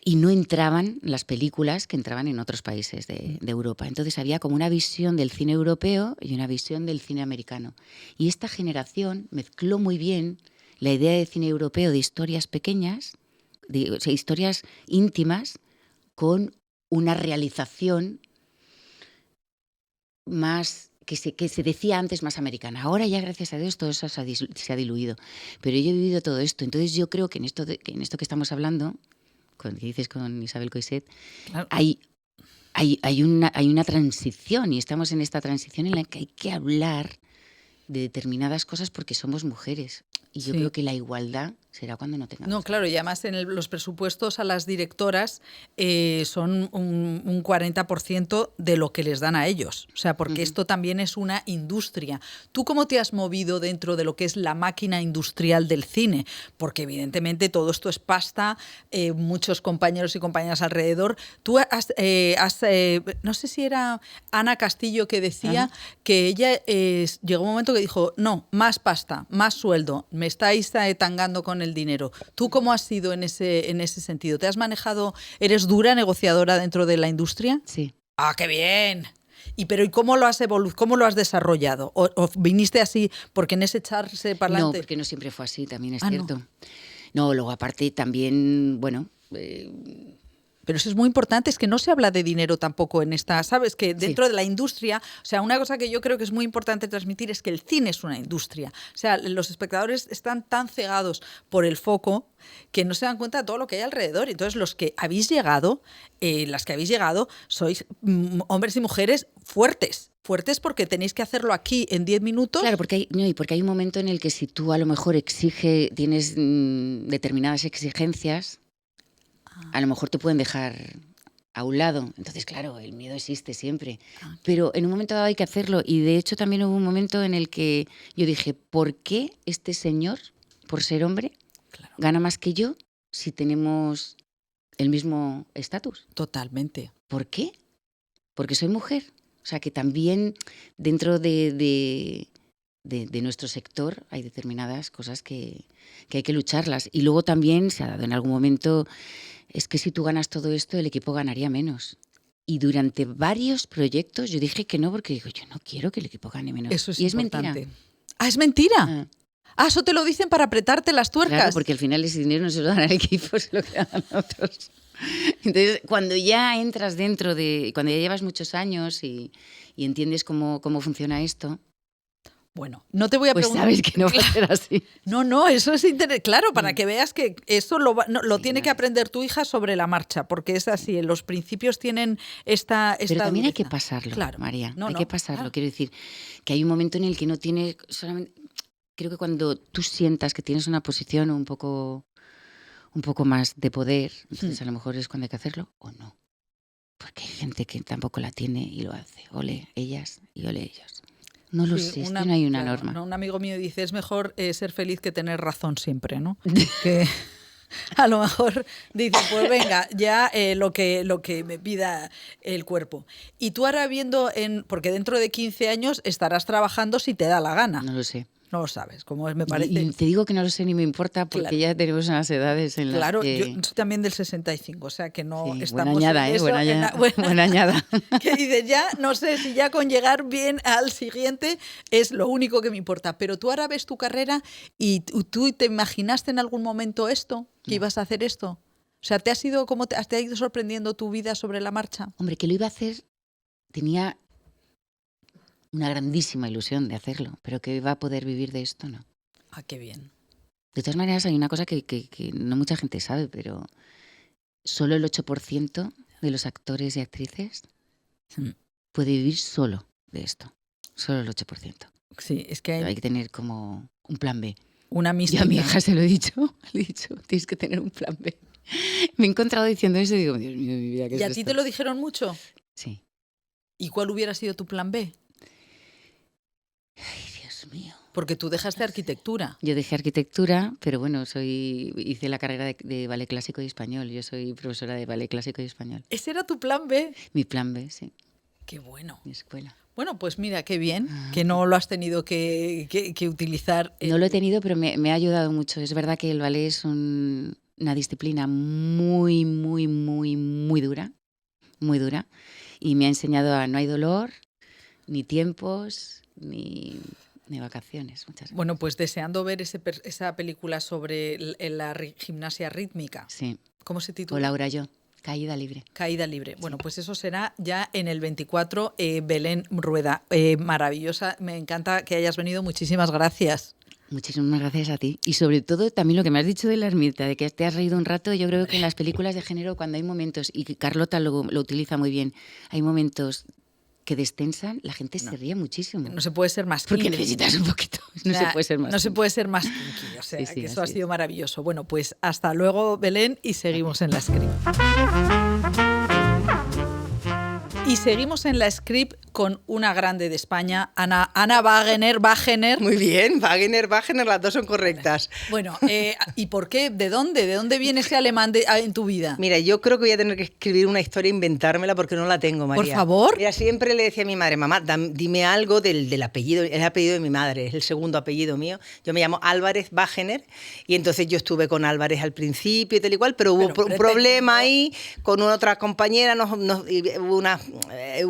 Y no entraban las películas que entraban en otros países de Europa. Entonces había como una visión del cine europeo y una visión del cine americano. Y esta generación mezcló muy bien la idea de cine europeo de historias pequeñas, o sea, historias íntimas, con una realización más que se decía antes más americana. Ahora ya, gracias a Dios, todo eso se ha diluido. Pero yo he vivido todo esto. Entonces yo creo que en esto que estamos hablando, que dices con Isabel Coixet, claro, hay una transición y estamos en esta transición en la que hay que hablar de determinadas cosas porque somos mujeres. Y yo creo que la igualdad será cuando no tengamos. No, claro, y además en los presupuestos a las directoras son un 40% de lo que les dan a ellos. O sea, porque esto también es una industria. ¿Tú cómo te has movido dentro de lo que es la máquina industrial del cine? Porque evidentemente todo esto es pasta, muchos compañeros y compañeras alrededor. Tú no sé si era Ana Castillo que decía que ella llegó un momento que dijo, no, más pasta, más sueldo, me estáis tangando con el dinero. ¿Tú cómo has sido en ese sentido? ¿Te has manejado, eres dura negociadora dentro de la industria? Sí. ¡Ah, qué bien! ¿Y cómo lo has desarrollado? ¿O viniste así porque en ese echarse para adelante? No, porque no siempre fue así, también es cierto. No, luego aparte también, bueno... Pero eso es muy importante, es que no se habla de dinero tampoco en esta, ¿sabes? Que dentro de la industria, o sea, una cosa que yo creo que es muy importante transmitir es que el cine es una industria. O sea, los espectadores están tan cegados por el foco que no se dan cuenta de todo lo que hay alrededor. Entonces, los que habéis llegado, sois hombres y mujeres fuertes porque tenéis que hacerlo aquí en 10 minutos. Claro, porque hay un momento en el que si tú a lo mejor tienes determinadas exigencias, a lo mejor te pueden dejar a un lado. Entonces, claro, el miedo existe siempre. Pero en un momento dado hay que hacerlo. Y de hecho también hubo un momento en el que yo dije, ¿por qué este señor, por ser hombre, gana más que yo si tenemos el mismo estatus? Totalmente. ¿Por qué? Porque soy mujer. O sea, que también dentro de nuestro sector hay determinadas cosas que hay que lucharlas. Y luego también se ha dado en algún momento, es que si tú ganas todo esto, el equipo ganaría menos. Y durante varios proyectos yo dije que no, porque digo, yo no quiero que el equipo gane menos. Eso es importante. Es mentira. ¡Ah, es mentira! Eso te lo dicen para apretarte las tuercas. Claro, porque al final ese dinero no se lo dan al equipo, se lo quedan a otros. Entonces, cuando ya entras dentro cuando ya llevas muchos años y entiendes cómo funciona esto, bueno, no te voy a preguntar. Pues sabes que no va a ser así. No, eso es claro, para que veas que eso lo tiene que aprender tu hija sobre la marcha, porque es así, los principios tienen esta Pero también dureza. hay que pasarlo, claro, María, hay que pasarlo. Claro. Quiero decir, que hay un momento en el que no tiene solamente... Creo que cuando tú sientas que tienes una posición un poco un poco más de poder, entonces a lo mejor es cuando hay que hacerlo o no. Porque hay gente que tampoco la tiene y lo hace. Ole ellas y ole ellos. No lo sé, es que no hay una norma. ¿no? Un amigo mío dice, es mejor ser feliz que tener razón siempre, ¿no? Que a lo mejor dice, pues venga, ya lo que me pida el cuerpo. Y tú ahora viendo, porque dentro de 15 años estarás trabajando si te da la gana. No lo sé. No lo sabes, como me parece. Y te digo que no lo sé ni me importa porque claro. Ya tenemos unas edades en las claro, que... yo soy también del 65, o sea que no sí, estamos buena añada, en eso. Buena añada. Que dices, ya no sé si ya con llegar bien al siguiente es lo único que me importa. Pero tú ahora ves tu carrera y tú te imaginaste en algún momento esto, que ibas a hacer esto. O sea, ¿te ha ido sorprendiendo tu vida sobre la marcha? Hombre, que lo iba a hacer, tenía una grandísima ilusión de hacerlo, pero que iba a poder vivir de esto, no. Ah, qué bien. De todas maneras, hay una cosa que no mucha gente sabe, pero solo el 8% de los actores y actrices puede vivir solo de esto. Solo el 8%. Sí, es que hay que tener como un plan B. Una mística. Yo a mi hija se lo he dicho, tienes que tener un plan B. Me he encontrado diciendo eso y digo, Dios mío, mi vida, ¿qué es ¿Y a esto? ti te lo dijeron mucho? Sí. ¿Y cuál hubiera sido tu plan B? Ay, Dios mío. Porque tú dejaste arquitectura. Yo dejé arquitectura, pero bueno, hice la carrera de ballet clásico y español. Yo soy profesora de ballet clásico y español. ¿Ese era tu plan B? Mi plan B, sí. Qué bueno. Mi escuela. Bueno, pues mira, qué bien que no lo has tenido que utilizar. No lo he tenido, pero me ha ayudado mucho. Es verdad que el ballet es una disciplina muy, muy, muy, muy dura. Muy dura. Y me ha enseñado a no hay dolor, ni tiempos, ni vacaciones. Muchas gracias. Bueno, pues deseando ver esa película sobre la gimnasia rítmica. Sí. ¿Cómo se titula? O Laura yo. Caída libre. Caída libre. Bueno, pues eso será ya en el 24, Belén Rueda. Maravillosa. Me encanta que hayas venido. Muchísimas gracias. Muchísimas gracias a ti. Y sobre todo también lo que me has dicho de la ermita, de que te has reído un rato. Yo creo que en las películas de género, cuando hay momentos, y que Carlota lo utiliza muy bien, hay momentos que destensan, la gente se ríe muchísimo. No se puede ser más porque necesitas un poquito. No se puede ser más. No se puede ser más kinky. O sea, sí, que eso ha sido maravilloso. Bueno, pues hasta luego, Belén, y seguimos en la script. Y seguimos en la script con una grande de España, Ana Wagener. Muy bien, Wagener, las dos son correctas. Bueno, ¿y por qué? ¿De dónde? ¿De dónde viene ese alemán en tu vida? Mira, yo creo que voy a tener que escribir una historia, inventármela, porque no la tengo, María. Por favor. Mira, siempre le decía a mi madre, mamá, dime algo del apellido. Es el apellido de mi madre, es el segundo apellido mío. Yo me llamo Álvarez Wagener, y entonces yo estuve con Álvarez al principio y tal y cual, pero hubo un problema ahí con una otra compañera, hubo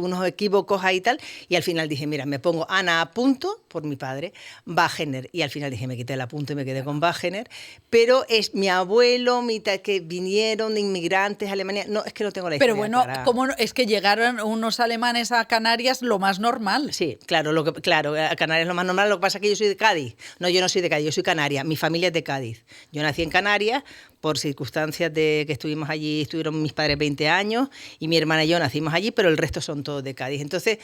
unos equívocos ahí y tal, y al final dije, mira, me pongo Ana a punto, por mi padre, Wagener, y al final dije, me quité el apunto y me quedé con Wagener, pero es mi abuelo, que vinieron de inmigrantes a Alemania, no, es que no tengo la historia. Pero bueno, ¿cómo no? Es que llegaron unos alemanes a Canarias lo más normal. Sí, claro, a Canarias es lo más normal, lo que pasa es que yo soy de Cádiz. No, yo no soy de Cádiz, yo soy canaria, mi familia es de Cádiz. Yo nací en Canarias, por circunstancias de que estuvimos allí, estuvieron mis padres 20 años, y mi hermana y yo nacimos allí, pero el resto son todos de Cádiz. Entonces,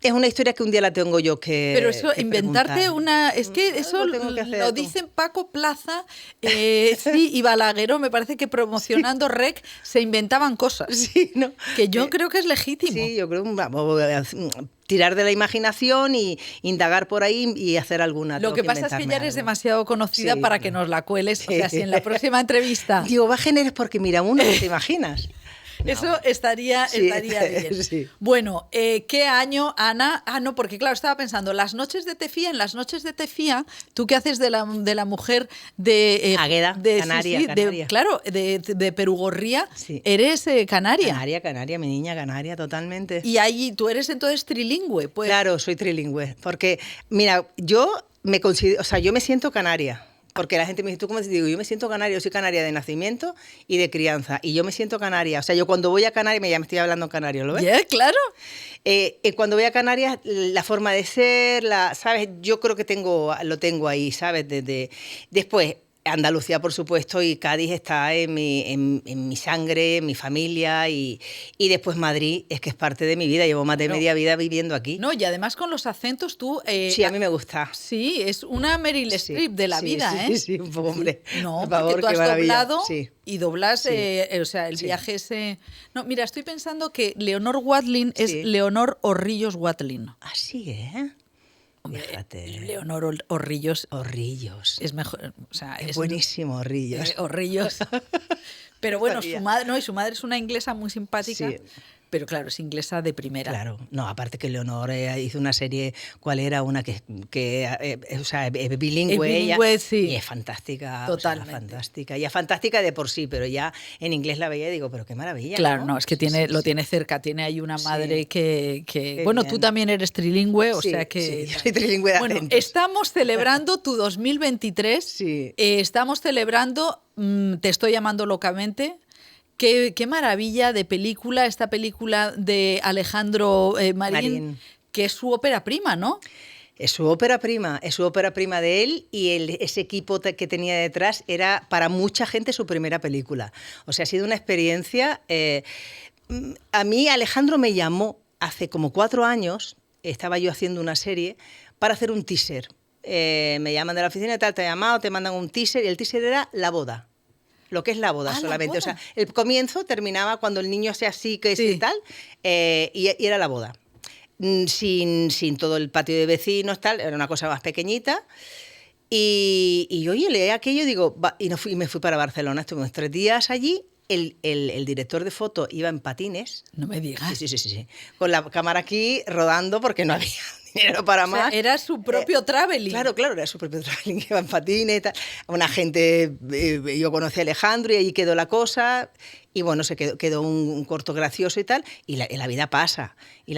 es una historia que un día la tengo yo que Pero eso, que inventarte preguntar. una... Es que eso lo dicen Paco Plaza, sí, y Balagueró, me parece que promocionando REC se inventaban cosas. Sí, ¿no? Que yo creo que es legítimo. Sí, yo creo que tirar de la imaginación y indagar por ahí y hacer alguna. Lo que pasa es que ya eres demasiado conocida para que nos la cueles. Sí. O sea, si en la próxima entrevista... Digo, Wagener es porque mira uno, no te imaginas. No. Eso estaría bien. Sí. Bueno, ¿qué año, Ana? Ah, no, porque claro, estaba pensando, en las noches de Tefía, ¿tú qué haces de la mujer de... Águeda, canaria, sí, canaria. Claro, de Perugorría, sí. Eres canaria. Canaria, mi niña canaria, totalmente. Y ahí tú eres entonces trilingüe, pues. Claro, soy trilingüe, porque, mira, yo me considero, o sea, yo me siento canaria. Porque la gente me dice, ¿tú cómo te digo? Yo me siento canaria, yo soy canaria de nacimiento y de crianza. Y yo me siento canaria. O sea, yo cuando voy a Canarias, ya me estoy hablando en canario, ¿lo ves? Yeah, claro. Cuando voy a Canarias, la forma de ser, ¿sabes? Yo creo que lo tengo ahí, ¿sabes? Después, Andalucía, por supuesto, y Cádiz está en mi sangre, en mi familia, y después Madrid es que es parte de mi vida. Llevo más de media vida viviendo aquí. No, y además con los acentos tú... sí, a mí me gusta. Sí, es una Meryl Streep de la vida, sí, ¿eh? Sí, un poco, hombre. No, por favor, porque tú has doblado sí. y doblas, o sea, el viaje ese... No, mira, estoy pensando que Leonor Watling es Leonor Orrillos Watling. Así, ¿eh? Hombre, fíjate. Leonor Orrillos. Orrillos. Es mejor, o sea, es buenísimo, Orrillos. Orrillos. Pero bueno, su madre es una inglesa muy simpática. Sí. Pero claro, es inglesa de primera. Claro, no, aparte que Leonor hizo una serie, ¿cuál era? Una que o sea, es bilingüe, ella, sí. Y es fantástica. Totalmente. O sea, fantástica. Y es fantástica de por sí, pero ya en inglés la veía y digo, pero qué maravilla. Claro, no, es que lo tiene cerca, tiene ahí una madre que bueno, bien. Tú también eres trilingüe, o sea que... Sí, yo soy trilingüe de bueno, acentos. Estamos celebrando tu 2023, estamos celebrando Te estoy llamando locamente. Qué maravilla de película, esta película de Alejandro Marín, que es su ópera prima, ¿no? Es su ópera prima de él, y ese equipo que tenía detrás era para mucha gente su primera película. O sea, ha sido una experiencia... a mí Alejandro me llamó hace como 4 años, estaba yo haciendo una serie, para hacer un teaser. Me llaman de la oficina y tal, te han llamado, te mandan un teaser, y el teaser era la boda. Lo que es la boda solamente. La boda. O sea, el comienzo terminaba cuando el niño sea así, que es y tal, y era la boda. Sin todo el patio de vecinos, tal, era una cosa más pequeñita. Y oye, leí aquello y digo, me fui para Barcelona. Estuvimos 3 días allí. El director de foto iba en patines. No me digas. Sí. Con la cámara aquí rodando porque no había dinero para más. Era su propio traveling. Claro, era su propio traveling, iba en patines y tal. Una gente, yo conocí a Alejandro y ahí quedó la cosa. Y bueno, quedó un corto gracioso y tal. Y la vida pasa. Y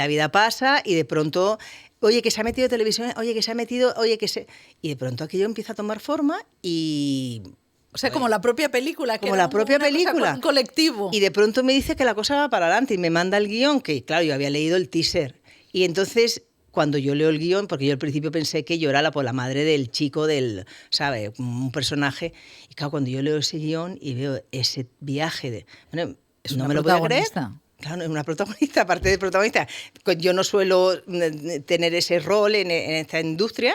de pronto... Oye, que se ha metido televisión, Y de pronto aquello empieza a tomar forma y... O sea, como la propia película. Como la propia película. Un colectivo. Y de pronto me dice que la cosa va para adelante y me manda el guión, que claro, yo había leído el teaser. Y entonces, cuando yo leo el guión, porque yo al principio pensé que yo era la madre del chico, ¿sabes? Un personaje. Y claro, cuando yo leo ese guión y veo ese viaje bueno, es no una me lo puedo creer. Claro, es una protagonista, aparte de protagonista. Yo no suelo tener ese rol en esta industria,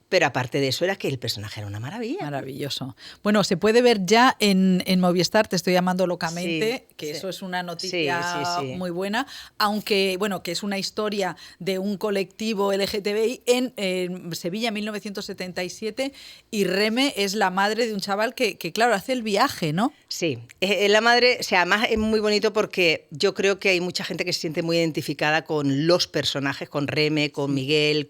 pero aparte de eso era que el personaje era una maravilla. Maravilloso. Bueno, se puede ver ya en Movistar, Te estoy llamando locamente, eso es una noticia muy buena, aunque, bueno, que es una historia de un colectivo LGTBI en Sevilla, 1977, y Reme es la madre de un chaval que claro, hace el viaje, ¿no? Sí, es la madre, o sea, además es muy bonito porque yo creo que hay mucha gente que se siente muy identificada con los personajes, con Reme, con Miguel,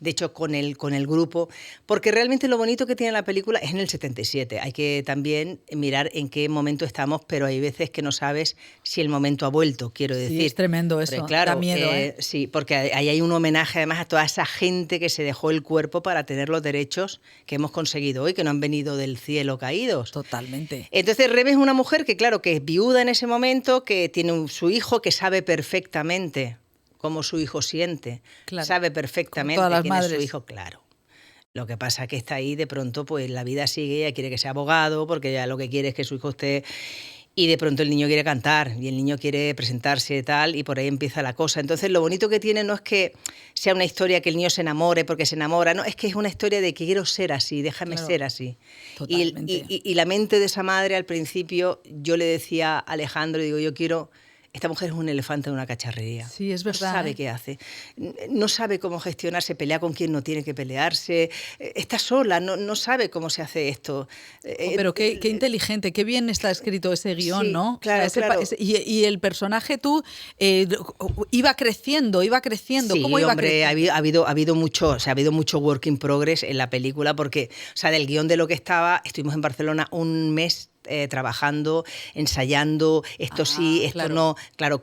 de hecho con el grupo, porque realmente lo bonito que tiene la película es en el 77. Hay que también mirar en qué momento estamos, pero hay veces que no sabes si el momento ha vuelto, quiero decir. Sí, es tremendo eso, claro, da miedo. Sí, porque ahí hay un homenaje además a toda esa gente que se dejó el cuerpo para tener los derechos que hemos conseguido hoy, que no han venido del cielo caídos. Totalmente. Entonces Reme es una mujer que, claro, que es viuda en ese momento, que tiene su hijo, que sabe perfectamente cómo su hijo siente, sabe perfectamente quién es su hijo, claro. Lo que pasa es que está ahí, de pronto, pues la vida sigue, ella quiere que sea abogado, porque ella lo que quiere es que su hijo esté... Y de pronto el niño quiere cantar, y el niño quiere presentarse y tal, y por ahí empieza la cosa. Entonces lo bonito que tiene no es que sea una historia que el niño se enamore porque se enamora, no, es que es una historia de que quiero ser así, déjame ser así. Y la mente de esa madre, al principio, yo le decía a Alejandro, digo, yo quiero... Esta mujer es un elefante en una cacharrería. Sí, es verdad. No sabe qué hace. No sabe cómo gestionarse, pelea con quien no tiene que pelearse. Está sola, no sabe cómo se hace esto. Pero qué inteligente, qué bien está escrito ese guión, ¿no? Claro, claro. Y el personaje tú iba creciendo. Sí, ¿Cómo iba creciendo? Ha habido mucho work in progress en la película porque, o sea, del guión de lo que estaba, estuvimos en Barcelona un mes trabajando, ensayando, esto sí, esto claro. no. Claro,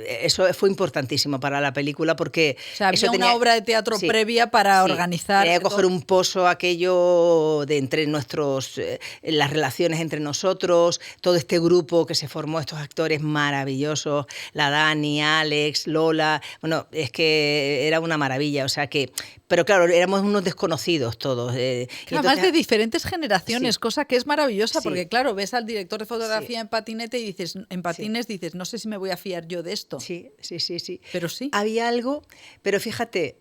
eso fue importantísimo para la película porque... O sea, eso había una obra de teatro sí, previa para sí, organizar... tenía que coger un pozo aquello de entre las relaciones entre nosotros, todo este grupo que se formó, estos actores maravillosos, la Dani, Alex, Lola, bueno, es que era una maravilla, o sea que... Pero claro, éramos unos desconocidos todos. Además de diferentes generaciones, sí, cosa que es maravillosa, sí, porque claro, ves al director de fotografía sí, en patinete y dices, en patines dices, no sé si me voy a fiar yo de esto. sí, sí, sí, sí. Pero sí. Había algo, pero fíjate,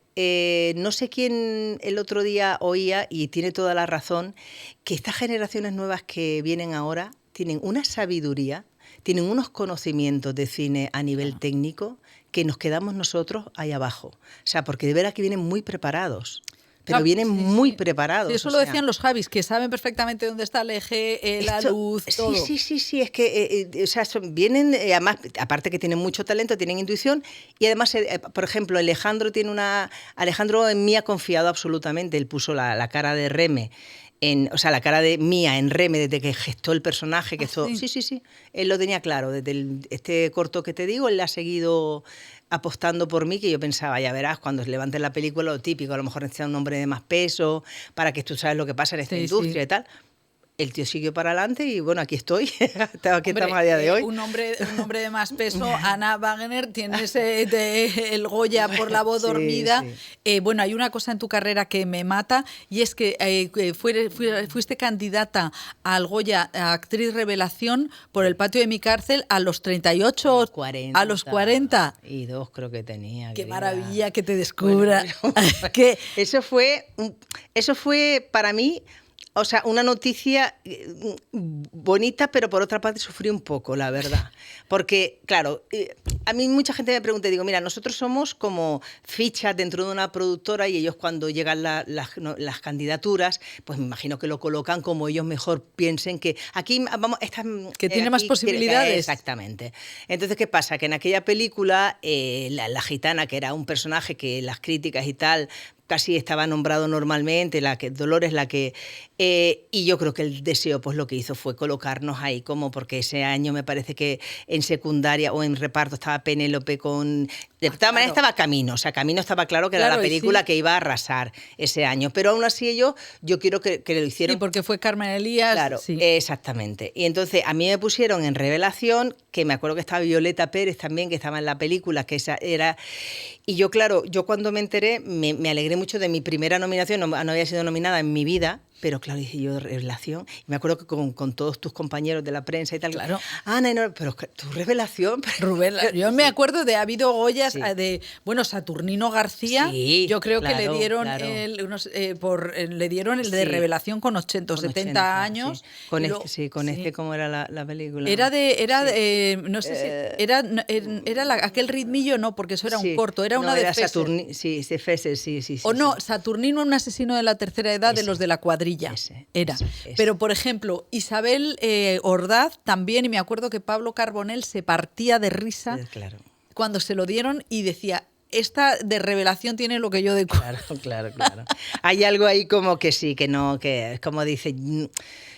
no sé quién el otro día oía, y tiene toda la razón, que estas generaciones nuevas que vienen ahora tienen una sabiduría, tienen unos conocimientos de cine a nivel técnico que nos quedamos nosotros ahí abajo. O sea, porque de veras que vienen muy preparados. Pero vienen muy preparados. Sí, eso lo decían los Javis, que saben perfectamente dónde está el eje, la luz, todo. Sí, es que o sea, vienen, además, aparte que tienen mucho talento, tienen intuición, y además, por ejemplo, Alejandro en mí ha confiado absolutamente, él puso la cara de Reme, o sea, la cara de Mía en Reme desde que gestó el personaje, que sí, él lo tenía claro, desde este corto que te digo, él le ha seguido apostando por mí, que yo pensaba, ya verás, cuando levantes la película, lo típico, a lo mejor necesitas un hombre de más peso, para que tú sabes lo que pasa en esta industria y tal. El tío siguió para adelante y bueno, aquí estoy. Aquí estamos a día de hoy. Un hombre de más peso, Anna Wagner, tienes el Goya por La voz dormida. Sí. Bueno, hay una cosa en tu carrera que me mata y es que fuiste candidata al Goya a actriz revelación por El patio de mi cárcel a los 38, 40, a los 40. Y 2 creo que tenía. Qué maravilla que te descubra. Bueno, eso fue para mí... O sea, una noticia bonita, pero por otra parte sufrí un poco, la verdad. Porque, claro, a mí mucha gente me pregunta y digo, mira, nosotros somos como fichas dentro de una productora y ellos cuando llegan las candidaturas, pues me imagino que lo colocan como ellos mejor piensen que aquí vamos... que tiene más posibilidades. Exactamente. Entonces, ¿qué pasa? Que en aquella película, la gitana, que era un personaje que las críticas y tal... casi estaba nombrado normalmente, Dolores la que... y yo creo que el deseo pues lo que hizo fue colocarnos ahí, como porque ese año me parece que en secundaria o en reparto estaba Penélope con... De todas maneras estaba Camino, o sea, Camino estaba claro que era la película que iba a arrasar ese año, pero aún así yo quiero que lo hicieron... Sí, porque fue Carmen Elías. Claro, exactamente. Y entonces a mí me pusieron en revelación, que me acuerdo que estaba Violeta Pérez también, que estaba en la película, que esa era... Y yo, claro, yo cuando me enteré me alegré mucho de mi primera nominación, no había sido nominada en mi vida, pero claro, dije yo, revelación. Y me acuerdo que con todos tus compañeros de la prensa y tal. Claro. Ana, no, pero tu revelación. Rubén, yo me acuerdo de ha habido Goyas de, bueno, Saturnino García, yo creo que le dieron le dieron el de revelación con 80 o 70 años. Sí. Con este, ¿cómo era la película? Era no sé si, era aquel ritmillo, no, porque eso era un corto, era una de Saturnino, sí. O no, Saturnino, un asesino de la tercera edad de los de la cuadrilla. Era. Pero, por ejemplo, Isabel Ordaz también, y me acuerdo que Pablo Carbonell se partía de risa cuando se lo dieron y decía, esta de revelación tiene lo que yo de... Claro. Hay algo ahí como que sí, que no, que es como dice...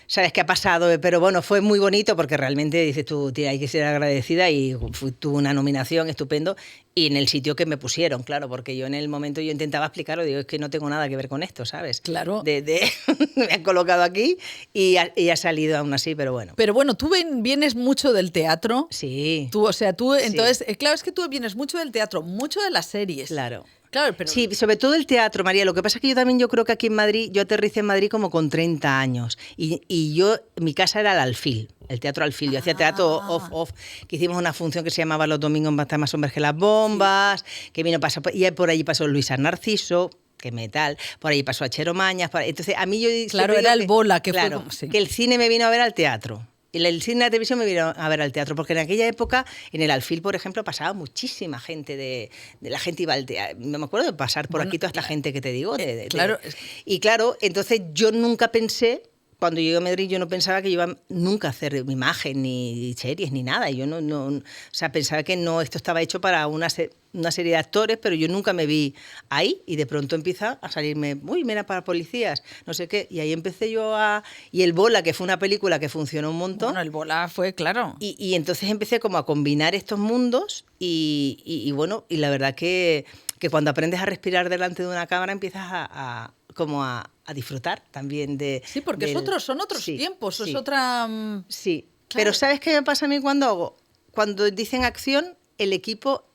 Sabes qué ha pasado, pero bueno, fue muy bonito porque realmente dices tú, tía, hay que ser agradecida y tuve una nominación estupendo y en el sitio que me pusieron, claro, porque yo en el momento yo intentaba explicarlo, digo, es que no tengo nada que ver con esto, ¿sabes? Claro. Me han colocado aquí y ha salido aún así, pero bueno. Pero bueno, tú vienes mucho del teatro. Sí. Entonces, claro, es que tú vienes mucho del teatro, mucho de las series. Claro. Claro, pero... Sí, sobre todo el teatro, María. Lo que pasa es que yo creo que aquí en Madrid, yo aterricé en Madrid como con 30 años. Y mi casa era el Alfil, el Teatro Alfil. Yo hacía teatro off, que hicimos una función que se llamaba Los domingos más hombres que las bombas, que vino y por allí pasó Luisa Narciso, que metal, por ahí pasó Achero Mañas. Entonces, a mí yo... Claro, era el Bola, que claro, fue como... Sí. Que el cine me vino a ver al teatro. Y el cine y la televisión me vieron a ver al teatro, porque en aquella época, en el Alfil, por ejemplo, pasaba muchísima gente de la gente iba al teatro. Me acuerdo de pasar por aquí toda esta gente que te digo. Claro. Y claro, entonces yo nunca pensé cuando llegué a Madrid yo no pensaba que iba nunca a hacer imagen, ni series, ni nada. Yo o sea, pensaba que no, esto estaba hecho para una serie de actores, pero yo nunca me vi ahí y de pronto empieza a salirme, uy, mira, para policías, no sé qué. Y ahí empecé yo Y El Bola, que fue una película que funcionó un montón. Bueno, El Bola fue, claro. Y entonces empecé como a combinar estos mundos y bueno, y la verdad que cuando aprendes a respirar delante de una cámara empiezas a disfrutar también de... Sí, porque son otros tiempos, sí, es otra... Sí, claro. Pero ¿sabes qué me pasa a mí cuando hago? Cuando dicen acción, el equipo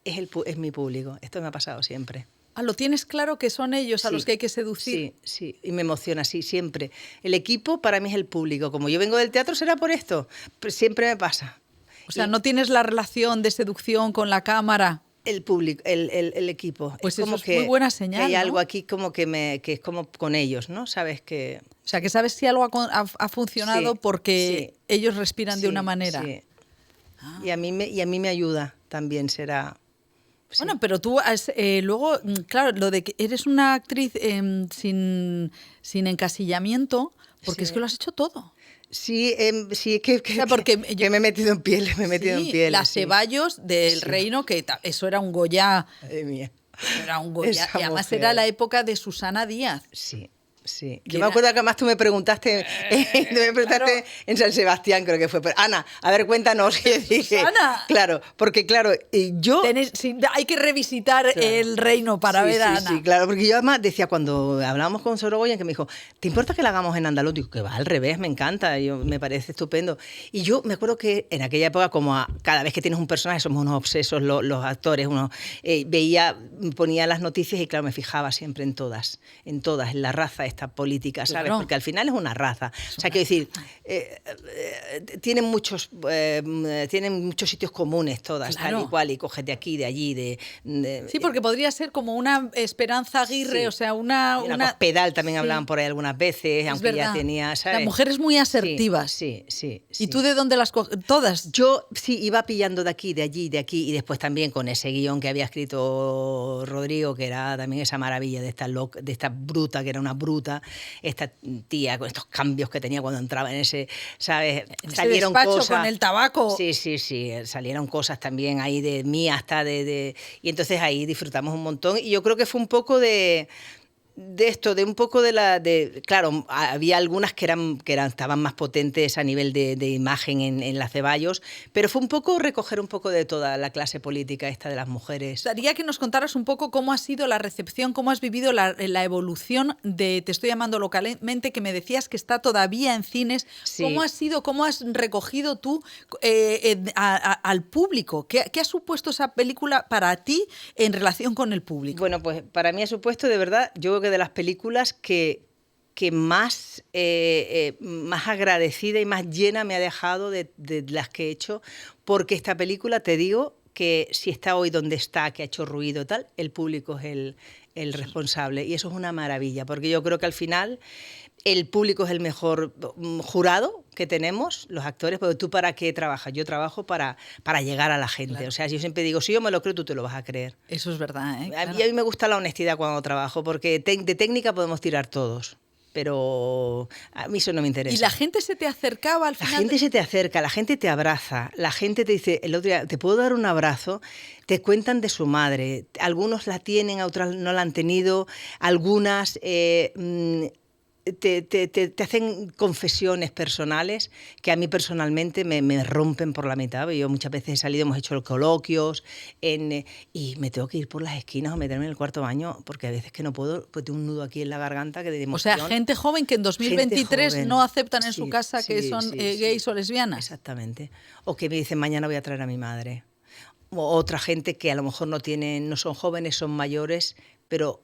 es mi público. Esto me ha pasado siempre. Ah, ¿lo tienes claro que son ellos a los que hay que seducir? Sí, y me emociona, sí, siempre. El equipo para mí es el público. Como yo vengo del teatro, ¿será por esto? Pues siempre me pasa. O sea, ¿no tienes la relación de seducción con la cámara? El público, el equipo. Pues es como eso es muy buena señal, hay ¿no? algo aquí como que es como con ellos, ¿no? Sabes que... O sea, que sabes si algo ha funcionado porque ellos respiran de una manera. Sí. Ah. Y a mí me ayuda también, será... Sí. Bueno, pero tú luego, claro, lo de que eres una actriz sin encasillamiento, porque es que lo has hecho todo. Sí, sí, que o sea, porque que me he metido en piel, en piel. Las Ceballos del Reino, que eso era un Goya. Madre mía. Era un Goya. Esa y además mujer. era la época de Susana Díaz. Sí. Yo me acuerdo que además tú me preguntaste, claro. en San Sebastián, creo que fue. Pero, Ana, a ver, cuéntanos. Y dije, Susana. Claro, porque claro, yo... hay que revisitar El Reino para ver a Ana. Sí, claro, porque yo además decía, cuando hablábamos con Sorogoyen, que me dijo, ¿te importa que la hagamos en andaluz? Digo, que va al revés, me encanta, me parece estupendo. Y yo me acuerdo que en aquella época, cada vez que tienes un personaje, somos unos obsesos los actores, ponía las noticias y claro, me fijaba siempre en todas, en la raza esta política, ¿sabes? Claro. Porque al final es una raza. O sea, quiero decir, tienen muchos sitios comunes todas, claro. tal y cual, y coges de aquí, de allí, Sí, porque podría ser como una Esperanza Aguirre, o sea, una Cospedal también hablaban por ahí algunas veces, es aunque verdad. ya tenía, ¿sabes? Las mujeres muy asertivas. Sí. ¿Y tú de dónde las coges? ¿Todas? Yo sí iba pillando de aquí, de allí, de aquí, y después también con ese guión que había escrito Rodrigo, que era también esa maravilla de esta bruta, que era una bruta, esta tía con estos cambios que tenía cuando entraba en ese, ¿sabes? En salieron ese despacho cosas con el tabaco. Sí, salieron cosas también ahí de mí hasta y entonces ahí disfrutamos un montón y yo creo que fue un poco de un poco claro, había algunas que estaban más potentes a nivel de imagen en las Ceballos, pero fue un poco recoger un poco de toda la clase política esta de las mujeres. Gustaría que nos contaras un poco cómo ha sido la recepción, cómo has vivido la evolución de Te estoy llamando localmente, que me decías que está todavía en cines. Sí. ¿Cómo has recogido tú al público? ¿Qué ha supuesto esa película para ti en relación con el público? Bueno, pues para mí ha supuesto de verdad, yo creo que de las películas que más agradecida y más llena me ha dejado de las que he hecho, porque esta película, te digo, que si está hoy donde está, que ha hecho ruido y tal, el público es el responsable. Y eso es una maravilla, porque yo creo que al final el público es el mejor jurado que tenemos, los actores, porque tú ¿para qué trabajas? Yo trabajo para llegar a la gente. Claro. O sea, yo siempre digo, si yo me lo creo, tú te lo vas a creer. Eso es verdad, ¿eh? Claro. A mí me gusta la honestidad cuando trabajo, porque de técnica podemos tirar todos. Pero a mí eso no me interesa. ¿Y la gente se te acercaba al final? La gente se te acerca, la gente te abraza, la gente te dice, el otro día, ¿te puedo dar un abrazo? Te cuentan de su madre. Algunos la tienen, otras no la han tenido. Algunas te hacen confesiones personales que a mí personalmente me rompen por la mitad. Yo muchas veces he salido, hemos hecho coloquios y me tengo que ir por las esquinas o meterme en el cuarto baño porque a veces que no puedo, pues tengo un nudo aquí en la garganta que de emoción. O sea, gente joven que en 2023 no aceptan en su casa que son gays o lesbianas. Exactamente. O que me dicen, mañana voy a traer a mi madre. O otra gente que a lo mejor no son jóvenes, son mayores, pero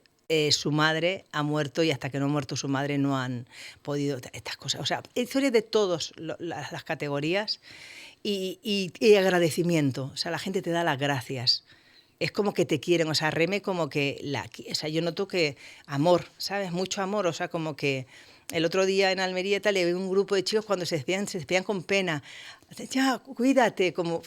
su madre ha muerto y hasta que no ha muerto su madre no han podido estas cosas. O sea, historias de todas las categorías y agradecimiento. O sea, la gente te da las gracias. Es como que te quieren, o sea, Reme como que o sea, yo noto que amor, ¿sabes? Mucho amor, o sea, como que el otro día en Almería tal, había un grupo de chicos cuando se despedían con pena. ya, cuídate, como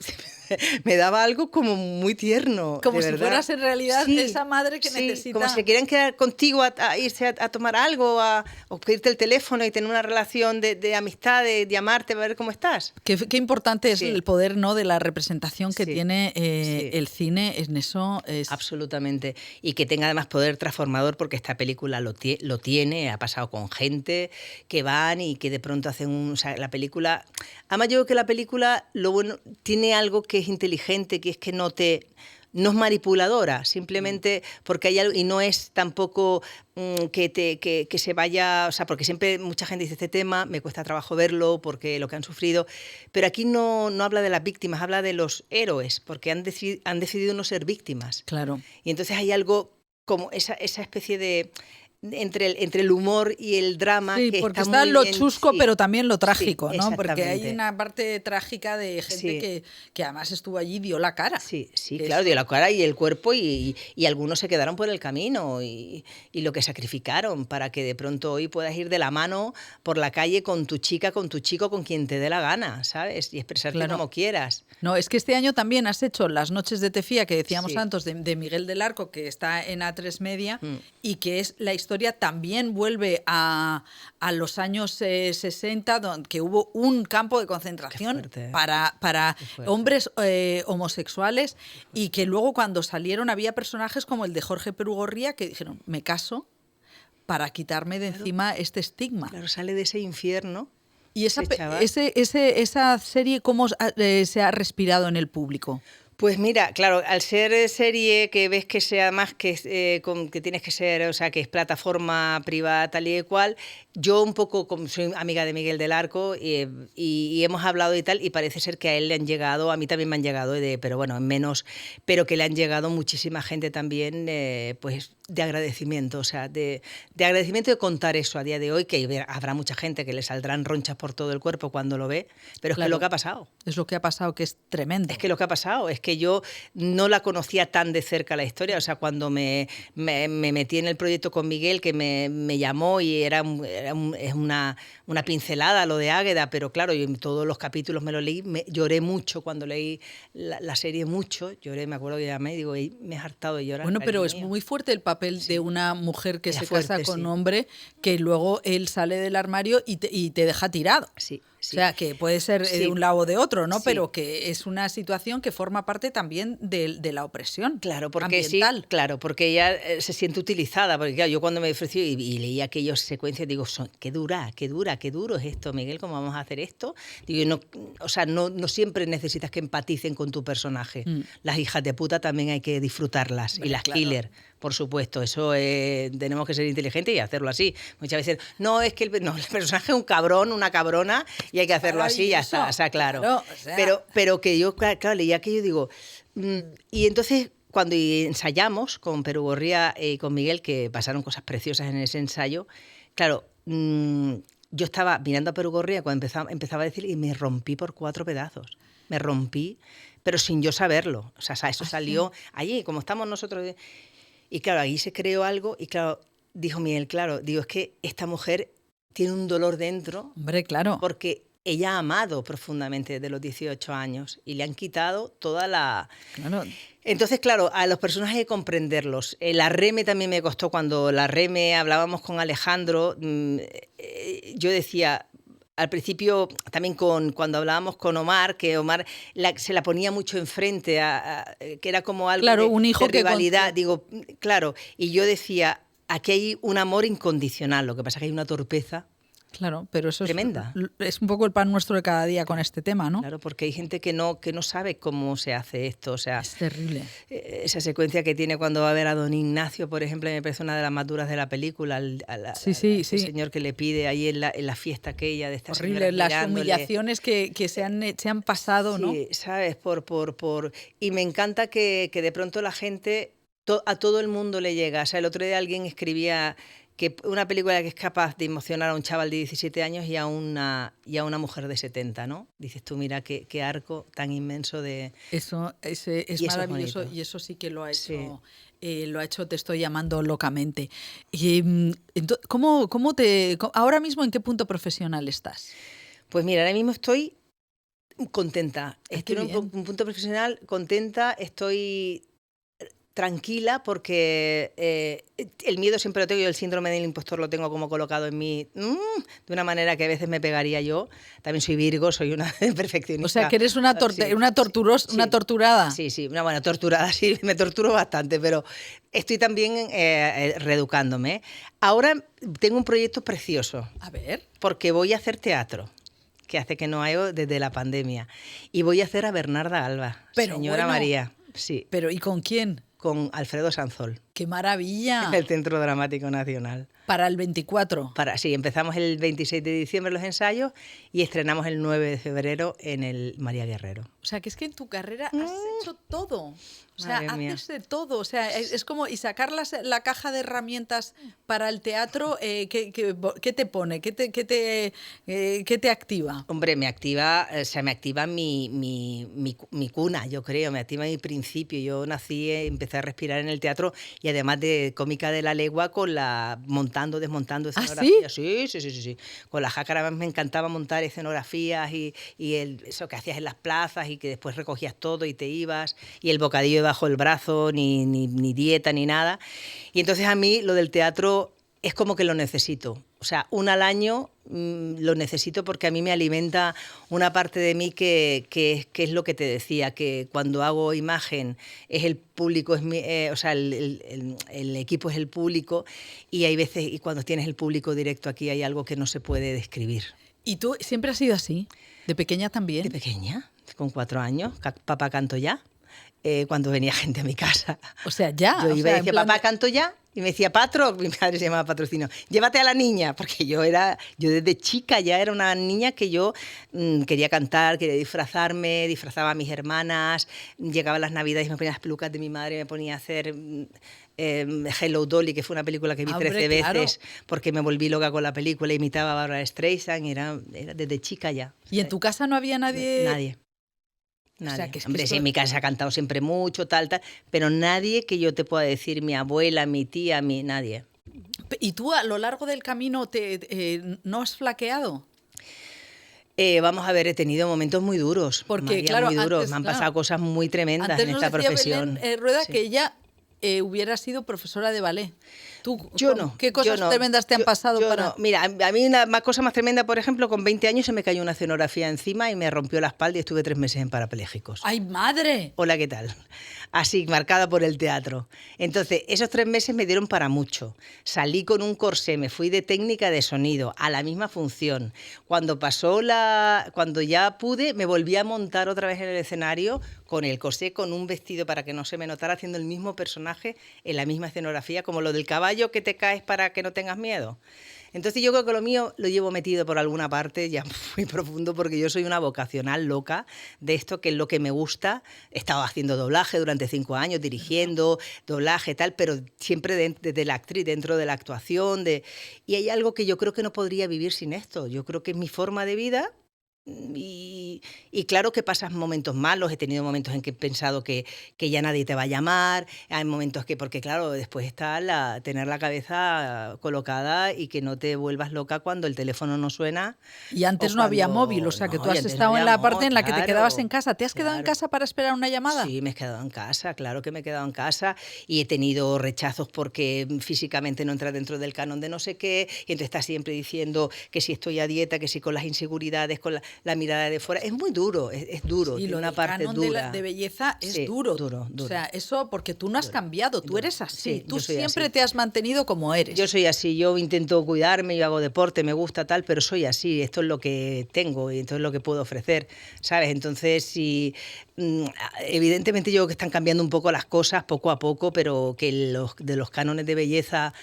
me daba algo como muy tierno. Como de si verdad. fueras en realidad Sí, esa madre que sí, necesita. como si quieran quedar contigo a irse a tomar algo, o pedirte el teléfono y tener una relación de amistad, de llamarte para ver cómo estás. Qué importante es Sí. el poder, ¿no?, de la representación que Sí, tiene sí. el cine en eso. Absolutamente. Y que tenga además poder transformador, porque esta película lo tiene, ha pasado con gente que van y que de pronto hacen o sea, la película... Además, yo creo que la película, lo bueno, tiene algo que es inteligente, que es que no es manipuladora, simplemente porque hay algo, y no es tampoco que se vaya, o sea, porque siempre mucha gente dice, este tema me cuesta trabajo verlo porque lo que han sufrido, pero aquí no habla de las víctimas, habla de los héroes, porque han decidido no ser víctimas. Claro. Y entonces hay algo como esa especie de... Entre el humor y el drama, Sí, que porque está muy lo bien, chusco, sí, pero también lo trágico, sí, ¿no? Porque hay exactamente. una parte trágica de gente Sí. que además estuvo allí y dio la cara. Sí, Que claro, eso- dio la cara y el cuerpo, y algunos se quedaron por el camino y lo que sacrificaron para que de pronto hoy puedas ir de la mano por la calle con tu chica, con tu chico, con quien te dé la gana, ¿sabes? Y expresarte Claro. como quieras. No, es que este año también has hecho Las noches de Tefía, que decíamos Sí. antes, de Miguel del Arco, que está en A3 Media, Mm. y que es la historia, también vuelve a los años 60, que hubo un campo de concentración fuerte, ¿eh? para Qué fuerte. hombres homosexuales, y que luego cuando salieron había personajes como el de Jorge Perugorría que dijeron, me caso para quitarme de encima este estigma. Claro, sale de ese infierno. Y esa ese chaval. esa serie, ¿cómo se ha respirado en el público? Pues mira, claro, al ser serie que ves que sea más que tienes que ser, o sea, que es plataforma privada tal y cual, yo un poco, como soy amiga de Miguel del Arco y hemos hablado y tal, y parece ser que a él le han llegado, a mí también me han llegado, pero bueno, en menos, pero que le han llegado muchísima gente también, pues de agradecimiento, o sea, de agradecimiento de contar eso a día de hoy, que habrá mucha gente que le saldrán ronchas por todo el cuerpo cuando lo ve, pero es que Claro. lo que ha pasado. Es lo que ha pasado, que es tremendo. Es que lo que ha pasado es que yo no la conocía tan de cerca la historia. O sea, cuando me metí en el proyecto con Miguel, que me llamó y es una pincelada lo de Águeda, pero claro, yo en todos los capítulos me lo leí, lloré mucho cuando leí la serie, mucho. Lloré, me acuerdo que llamé y digo, me he hartado de llorar. Bueno, pero es mío. muy fuerte el papel Sí. de una mujer que Era se fuerte, casa con un sí. hombre que luego él sale del armario y te deja tirado. Sí, sí. O sea, que puede ser Sí. de un lado o de otro, ¿no? Sí. Pero que es una situación que forma parte también de la opresión Claro, porque ambiental. sí, claro, porque ella se siente utilizada, porque claro, yo cuando me ofrecí y leí aquellas secuencias, digo, qué duro es esto, Miguel, ¿cómo vamos a hacer esto? Digo, no, o sea, no siempre necesitas que empaticen con tu personaje. Las hijas de puta también hay que disfrutarlas, Hombre, y las claro. killer, por supuesto, eso tenemos que ser inteligentes y hacerlo así. Muchas veces, no, es que el personaje es un cabrón, una cabrona, y hay que hacerlo así y ya está, o sea, claro. Claro, o sea. Pero que yo, claro, leía aquello y digo... y entonces, cuando ensayamos con Perugorría y con Miguel, que pasaron cosas preciosas en ese ensayo, claro, yo estaba mirando a Perugorría cuando empezaba a decir y me rompí por 4 pedazos. Me rompí, pero sin yo saberlo. O sea, eso salió allí, como estamos nosotros. Y claro, ahí se creó algo y claro, dijo Miguel, claro, digo, es que esta mujer tiene un dolor dentro. Hombre, claro. Porque ella ha amado profundamente desde los 18 años y le han quitado toda la... Claro. Entonces, claro, a los personajes hay que comprenderlos. La Reme también me costó. Cuando la Reme hablábamos con Alejandro, yo decía... Al principio, también cuando hablábamos con Omar, que Omar se la ponía mucho enfrente, que era como algo Claro, un hijo de que rivalidad. Digo, claro, y yo decía, aquí hay un amor incondicional, lo que pasa es que hay una torpeza. Claro, pero eso tremenda. Es un poco el pan nuestro de cada día con este tema, ¿no? Claro, porque hay gente que no sabe cómo se hace esto. O sea, es terrible. Esa secuencia que tiene cuando va a ver a don Ignacio, por ejemplo, me parece una de las más duras de la película. Sí. Señor que le pide ahí en la fiesta aquella de esta horrible, señora las humillaciones que se han pasado, ¿no? Sí, ¿sabes? Y me encanta que de pronto la gente, a todo el mundo le llega. O sea, el otro día alguien escribía que una película que es capaz de emocionar a un chaval de 17 años y a una mujer de 70, ¿no? Dices tú, mira qué arco tan inmenso de... Eso es maravilloso, y eso sí que lo ha hecho... Sí. Lo ha hecho Te estoy llamando locamente. Y, ahora mismo, ¿en qué punto profesional estás? Pues mira, ahora mismo estoy Contenta. Ay, Estoy qué en bien. un punto profesional, contenta, estoy tranquila porque el miedo siempre lo tengo, yo el síndrome del impostor lo tengo como colocado en mí de una manera que a veces me pegaría yo. También soy Virgo, soy una O sea, perfeccionista. que eres una, Sí, una sí, torturada. sí, una buena torturada, sí, me torturo bastante, pero estoy también reeducándome. Ahora tengo un proyecto precioso A ver. porque voy a hacer teatro, que hace que no hago desde la pandemia. Y voy a hacer a Bernarda Alba, Pero señora bueno, María, sí, pero ¿y con quién? con Alfredo Sanzol, ¡Qué en maravilla! el Centro Dramático Nacional. Para el 24. Sí, empezamos el 26 de diciembre los ensayos y estrenamos el 9 de febrero en el María Guerrero. O sea, que es que en tu carrera has hecho todo. O sea, Madre mía. haces de todo. O sea, es como, y sacar la caja de herramientas para el teatro, ¿qué te pone? ¿Qué te activa? Hombre, me activa, o sea, me activa mi cuna, yo creo, me activa mi principio. Yo nací, empecé a respirar en el teatro y además de cómica de la legua con la montando, desmontando ¿Ah, escenografías. Sí. Con la jácara me encantaba montar escenografías y eso que hacías en las plazas y que después recogías todo y te ibas y el bocadillo bajo el brazo, ni dieta ni nada. Y entonces a mí lo del teatro es como que lo necesito. O sea, una al año lo necesito porque a mí me alimenta una parte de mí que es lo que te decía, que cuando hago imagen es el público, o sea, el equipo es el público y hay veces, y cuando tienes el público directo aquí hay algo que no se puede describir. ¿Y tú siempre has sido así? ¿De pequeña también? De pequeña, con 4 años, papá canto ya, cuando venía gente a mi casa. O sea, ya. Yo o iba sea, y decía, papá, canto ya. Y me decía, Patro, mi padre se llamaba Patrocinio, llévate a la niña, porque yo desde chica ya era una niña que yo quería cantar, quería disfrazarme, disfrazaba a mis hermanas, llegaban las navidades y me ponía las pelucas de mi madre, me ponía a hacer Hello Dolly, que fue una película que vi 13 veces, porque me volví loca con la película, imitaba a Barbra Streisand, era desde chica ya. ¿Y en tu casa no había nadie? Nadie. O sea, que Hombre, esto... sí, en mi casa ha cantado siempre mucho, tal, pero nadie que yo te pueda decir, mi abuela, mi tía, nadie. ¿Y tú a lo largo del camino no has flaqueado? Vamos a ver, he tenido momentos muy duros, Porque, María, claro, muy duros. antes, Me han pasado cosas muy tremendas antes en nos esta decía profesión. Belén Rueda Sí. que ella hubiera sido profesora de ballet. ¿Tú, Yo no. ¿Qué cosas tremendas te han pasado yo para...? No. Mira, a mí una cosa más tremenda, por ejemplo, con 20 años se me cayó una escenografía encima y me rompió la espalda y estuve 3 meses en parapléjicos. ¡Ay, madre! Hola, ¿qué tal? Así, marcada por el teatro. Entonces, esos 3 meses me dieron para mucho. Salí con un corsé, me fui de técnica de sonido a la misma función. Cuando ya pude, me volví a montar otra vez en el escenario con el corsé, con un vestido para que no se me notara, haciendo el mismo personaje en la misma escenografía, como lo del caballo que te caes para que no tengas miedo. Entonces yo creo que lo mío lo llevo metido por alguna parte, ya muy profundo, porque yo soy una vocacional loca de esto, que es lo que me gusta. He estado haciendo doblaje durante 5 años, dirigiendo doblaje, tal, pero siempre desde la actriz, dentro de la actuación. Y hay algo que yo creo que no podría vivir sin esto. Yo creo que es mi forma de vida. Y claro que pasas momentos malos, he tenido momentos en que he pensado que ya nadie te va a llamar, hay momentos porque claro, después está tener la cabeza colocada y que no te vuelvas loca cuando el teléfono no suena. Y antes no había móvil, o sea que tú has estado en la parte en la que te quedabas en casa. ¿Te has quedado en casa para esperar una llamada? Sí, me he quedado en casa, claro que me he quedado en casa y he tenido rechazos porque físicamente no entra dentro del canon de no sé qué, y entonces estás siempre diciendo que si estoy a dieta, que si con las inseguridades, con la mirada de fuera. Es muy duro, es duro, y tiene una parte canon dura. De belleza es Sí, duro. duro. O sea, eso porque tú no has cambiado, tú eres así. Sí, tú siempre así. te has mantenido como eres. Yo soy así, yo intento cuidarme, yo hago deporte, me gusta tal, pero soy así, esto es lo que tengo y esto es lo que puedo ofrecer, ¿sabes? Entonces, evidentemente yo creo que están cambiando un poco las cosas poco a poco, pero que de los cánones de belleza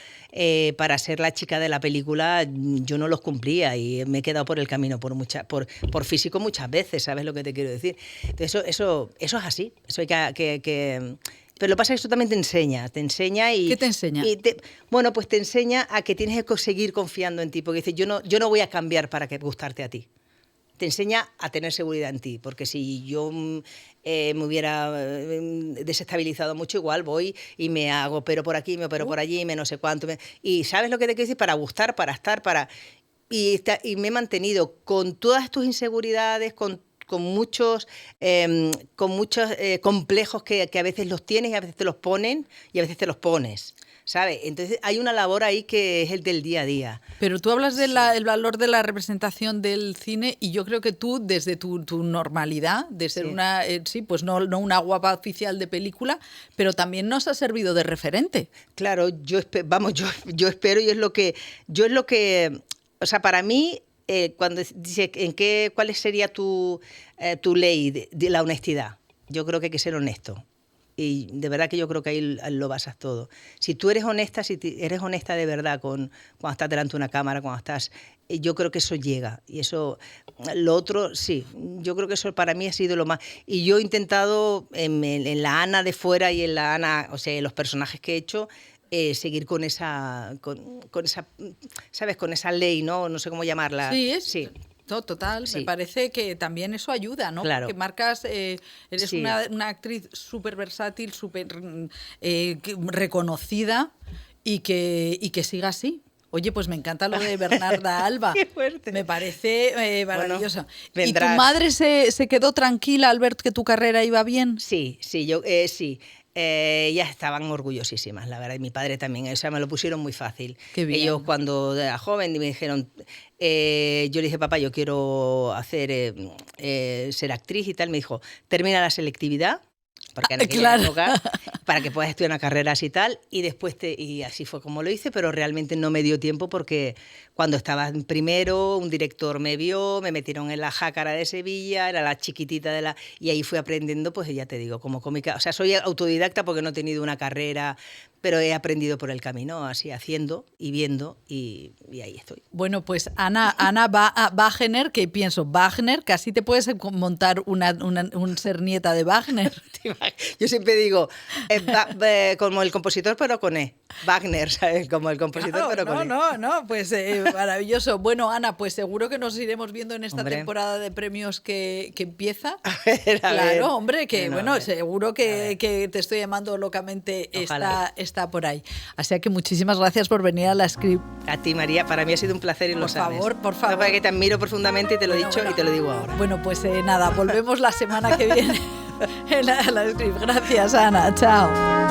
para ser la chica de la película yo no los cumplía y me he quedado por el camino por físico muchas veces, ¿sabes lo que te quiero decir? Entonces, eso es así, eso hay que pero lo que pasa es que eso también te enseña y... ¿Qué te enseña? Bueno, pues te enseña a que tienes que seguir confiando en ti, porque dices, yo no voy a cambiar para gustarte a ti. Te enseña a tener seguridad en ti, porque si yo me hubiera desestabilizado mucho, igual voy y me hago pero por aquí, me opero por allí, me no sé cuánto. Y ¿sabes lo que te quiero decir? Para gustar, para estar, para... Y me he mantenido con todas tus inseguridades, con complejos que a veces los tienes y a veces te los ponen y a veces te los pones, ¿sabes? Entonces hay una labor ahí que es el del día a día. Pero tú hablas del valor de la representación del cine y yo creo que tú, desde tu normalidad, de ser pues no una guapa oficial de película, pero también nos ha servido de referente. Claro, yo espero y es lo que, o sea, para mí, cuando dice ¿cuál sería tu ley de la honestidad? Yo creo que hay que ser honesto. Y de verdad que yo creo que ahí lo basas todo. Si tú eres honesta, eres honesta de verdad cuando estás delante de una cámara, cuando estás... Yo creo que eso llega. Y eso, lo otro, sí. Yo creo que eso para mí ha sido lo más... Y yo he intentado, en la Ana de fuera y en la Ana, o sea, los personajes que he hecho, seguir con esa, ¿sabes? Con esa ley, ¿no? No sé cómo llamarla. Sí. No, total, sí. Me parece que también eso ayuda, ¿no? Claro. Porque marcas, eres una actriz súper versátil, súper reconocida y que siga así. Oye, pues me encanta lo de Bernarda Alba. Qué fuerte. Me parece maravilloso. Bueno, ¿Y tu madre se quedó tranquila al ver que tu carrera iba bien? Sí. Ellas estaban orgullosísimas, la verdad, y mi padre también, o sea, me lo pusieron muy fácil. Qué bien. Ellos cuando era joven me dijeron, yo le dije, papá, yo quiero ser actriz y tal, me dijo, termina la selectividad, porque en aquella época, para que puedas estudiar una carrera así y tal, y después y así fue como lo hice, pero realmente no me dio tiempo porque cuando estaba en primero, un director me vio, me metieron en la Jácara de Sevilla, era la chiquitita y ahí fui aprendiendo, pues ya te digo, como cómica, o sea, soy autodidacta porque no he tenido una carrera, pero he aprendido por el camino, así haciendo y viendo, y ahí estoy. Bueno, pues Ana Wagner, que pienso, Wagner, casi te puedes montar un ser nieta de Wagner. Yo siempre digo, como el compositor, pero con E. Wagner, ¿sabes? Como el compositor, pero con E. No, pues maravilloso. Bueno, Ana, pues seguro que nos iremos viendo en esta temporada de premios que empieza. A ver. Hombre, que seguro que te estoy llamando locamente está por ahí. Así que muchísimas gracias por venir a La Script. A ti, María, para mí ha sido un placer y lo sabes. Por favor. Porque te admiro profundamente y te lo he dicho y te lo digo ahora. Bueno, pues nada, volvemos la semana que viene en La Script. Gracias, Ana. Chao.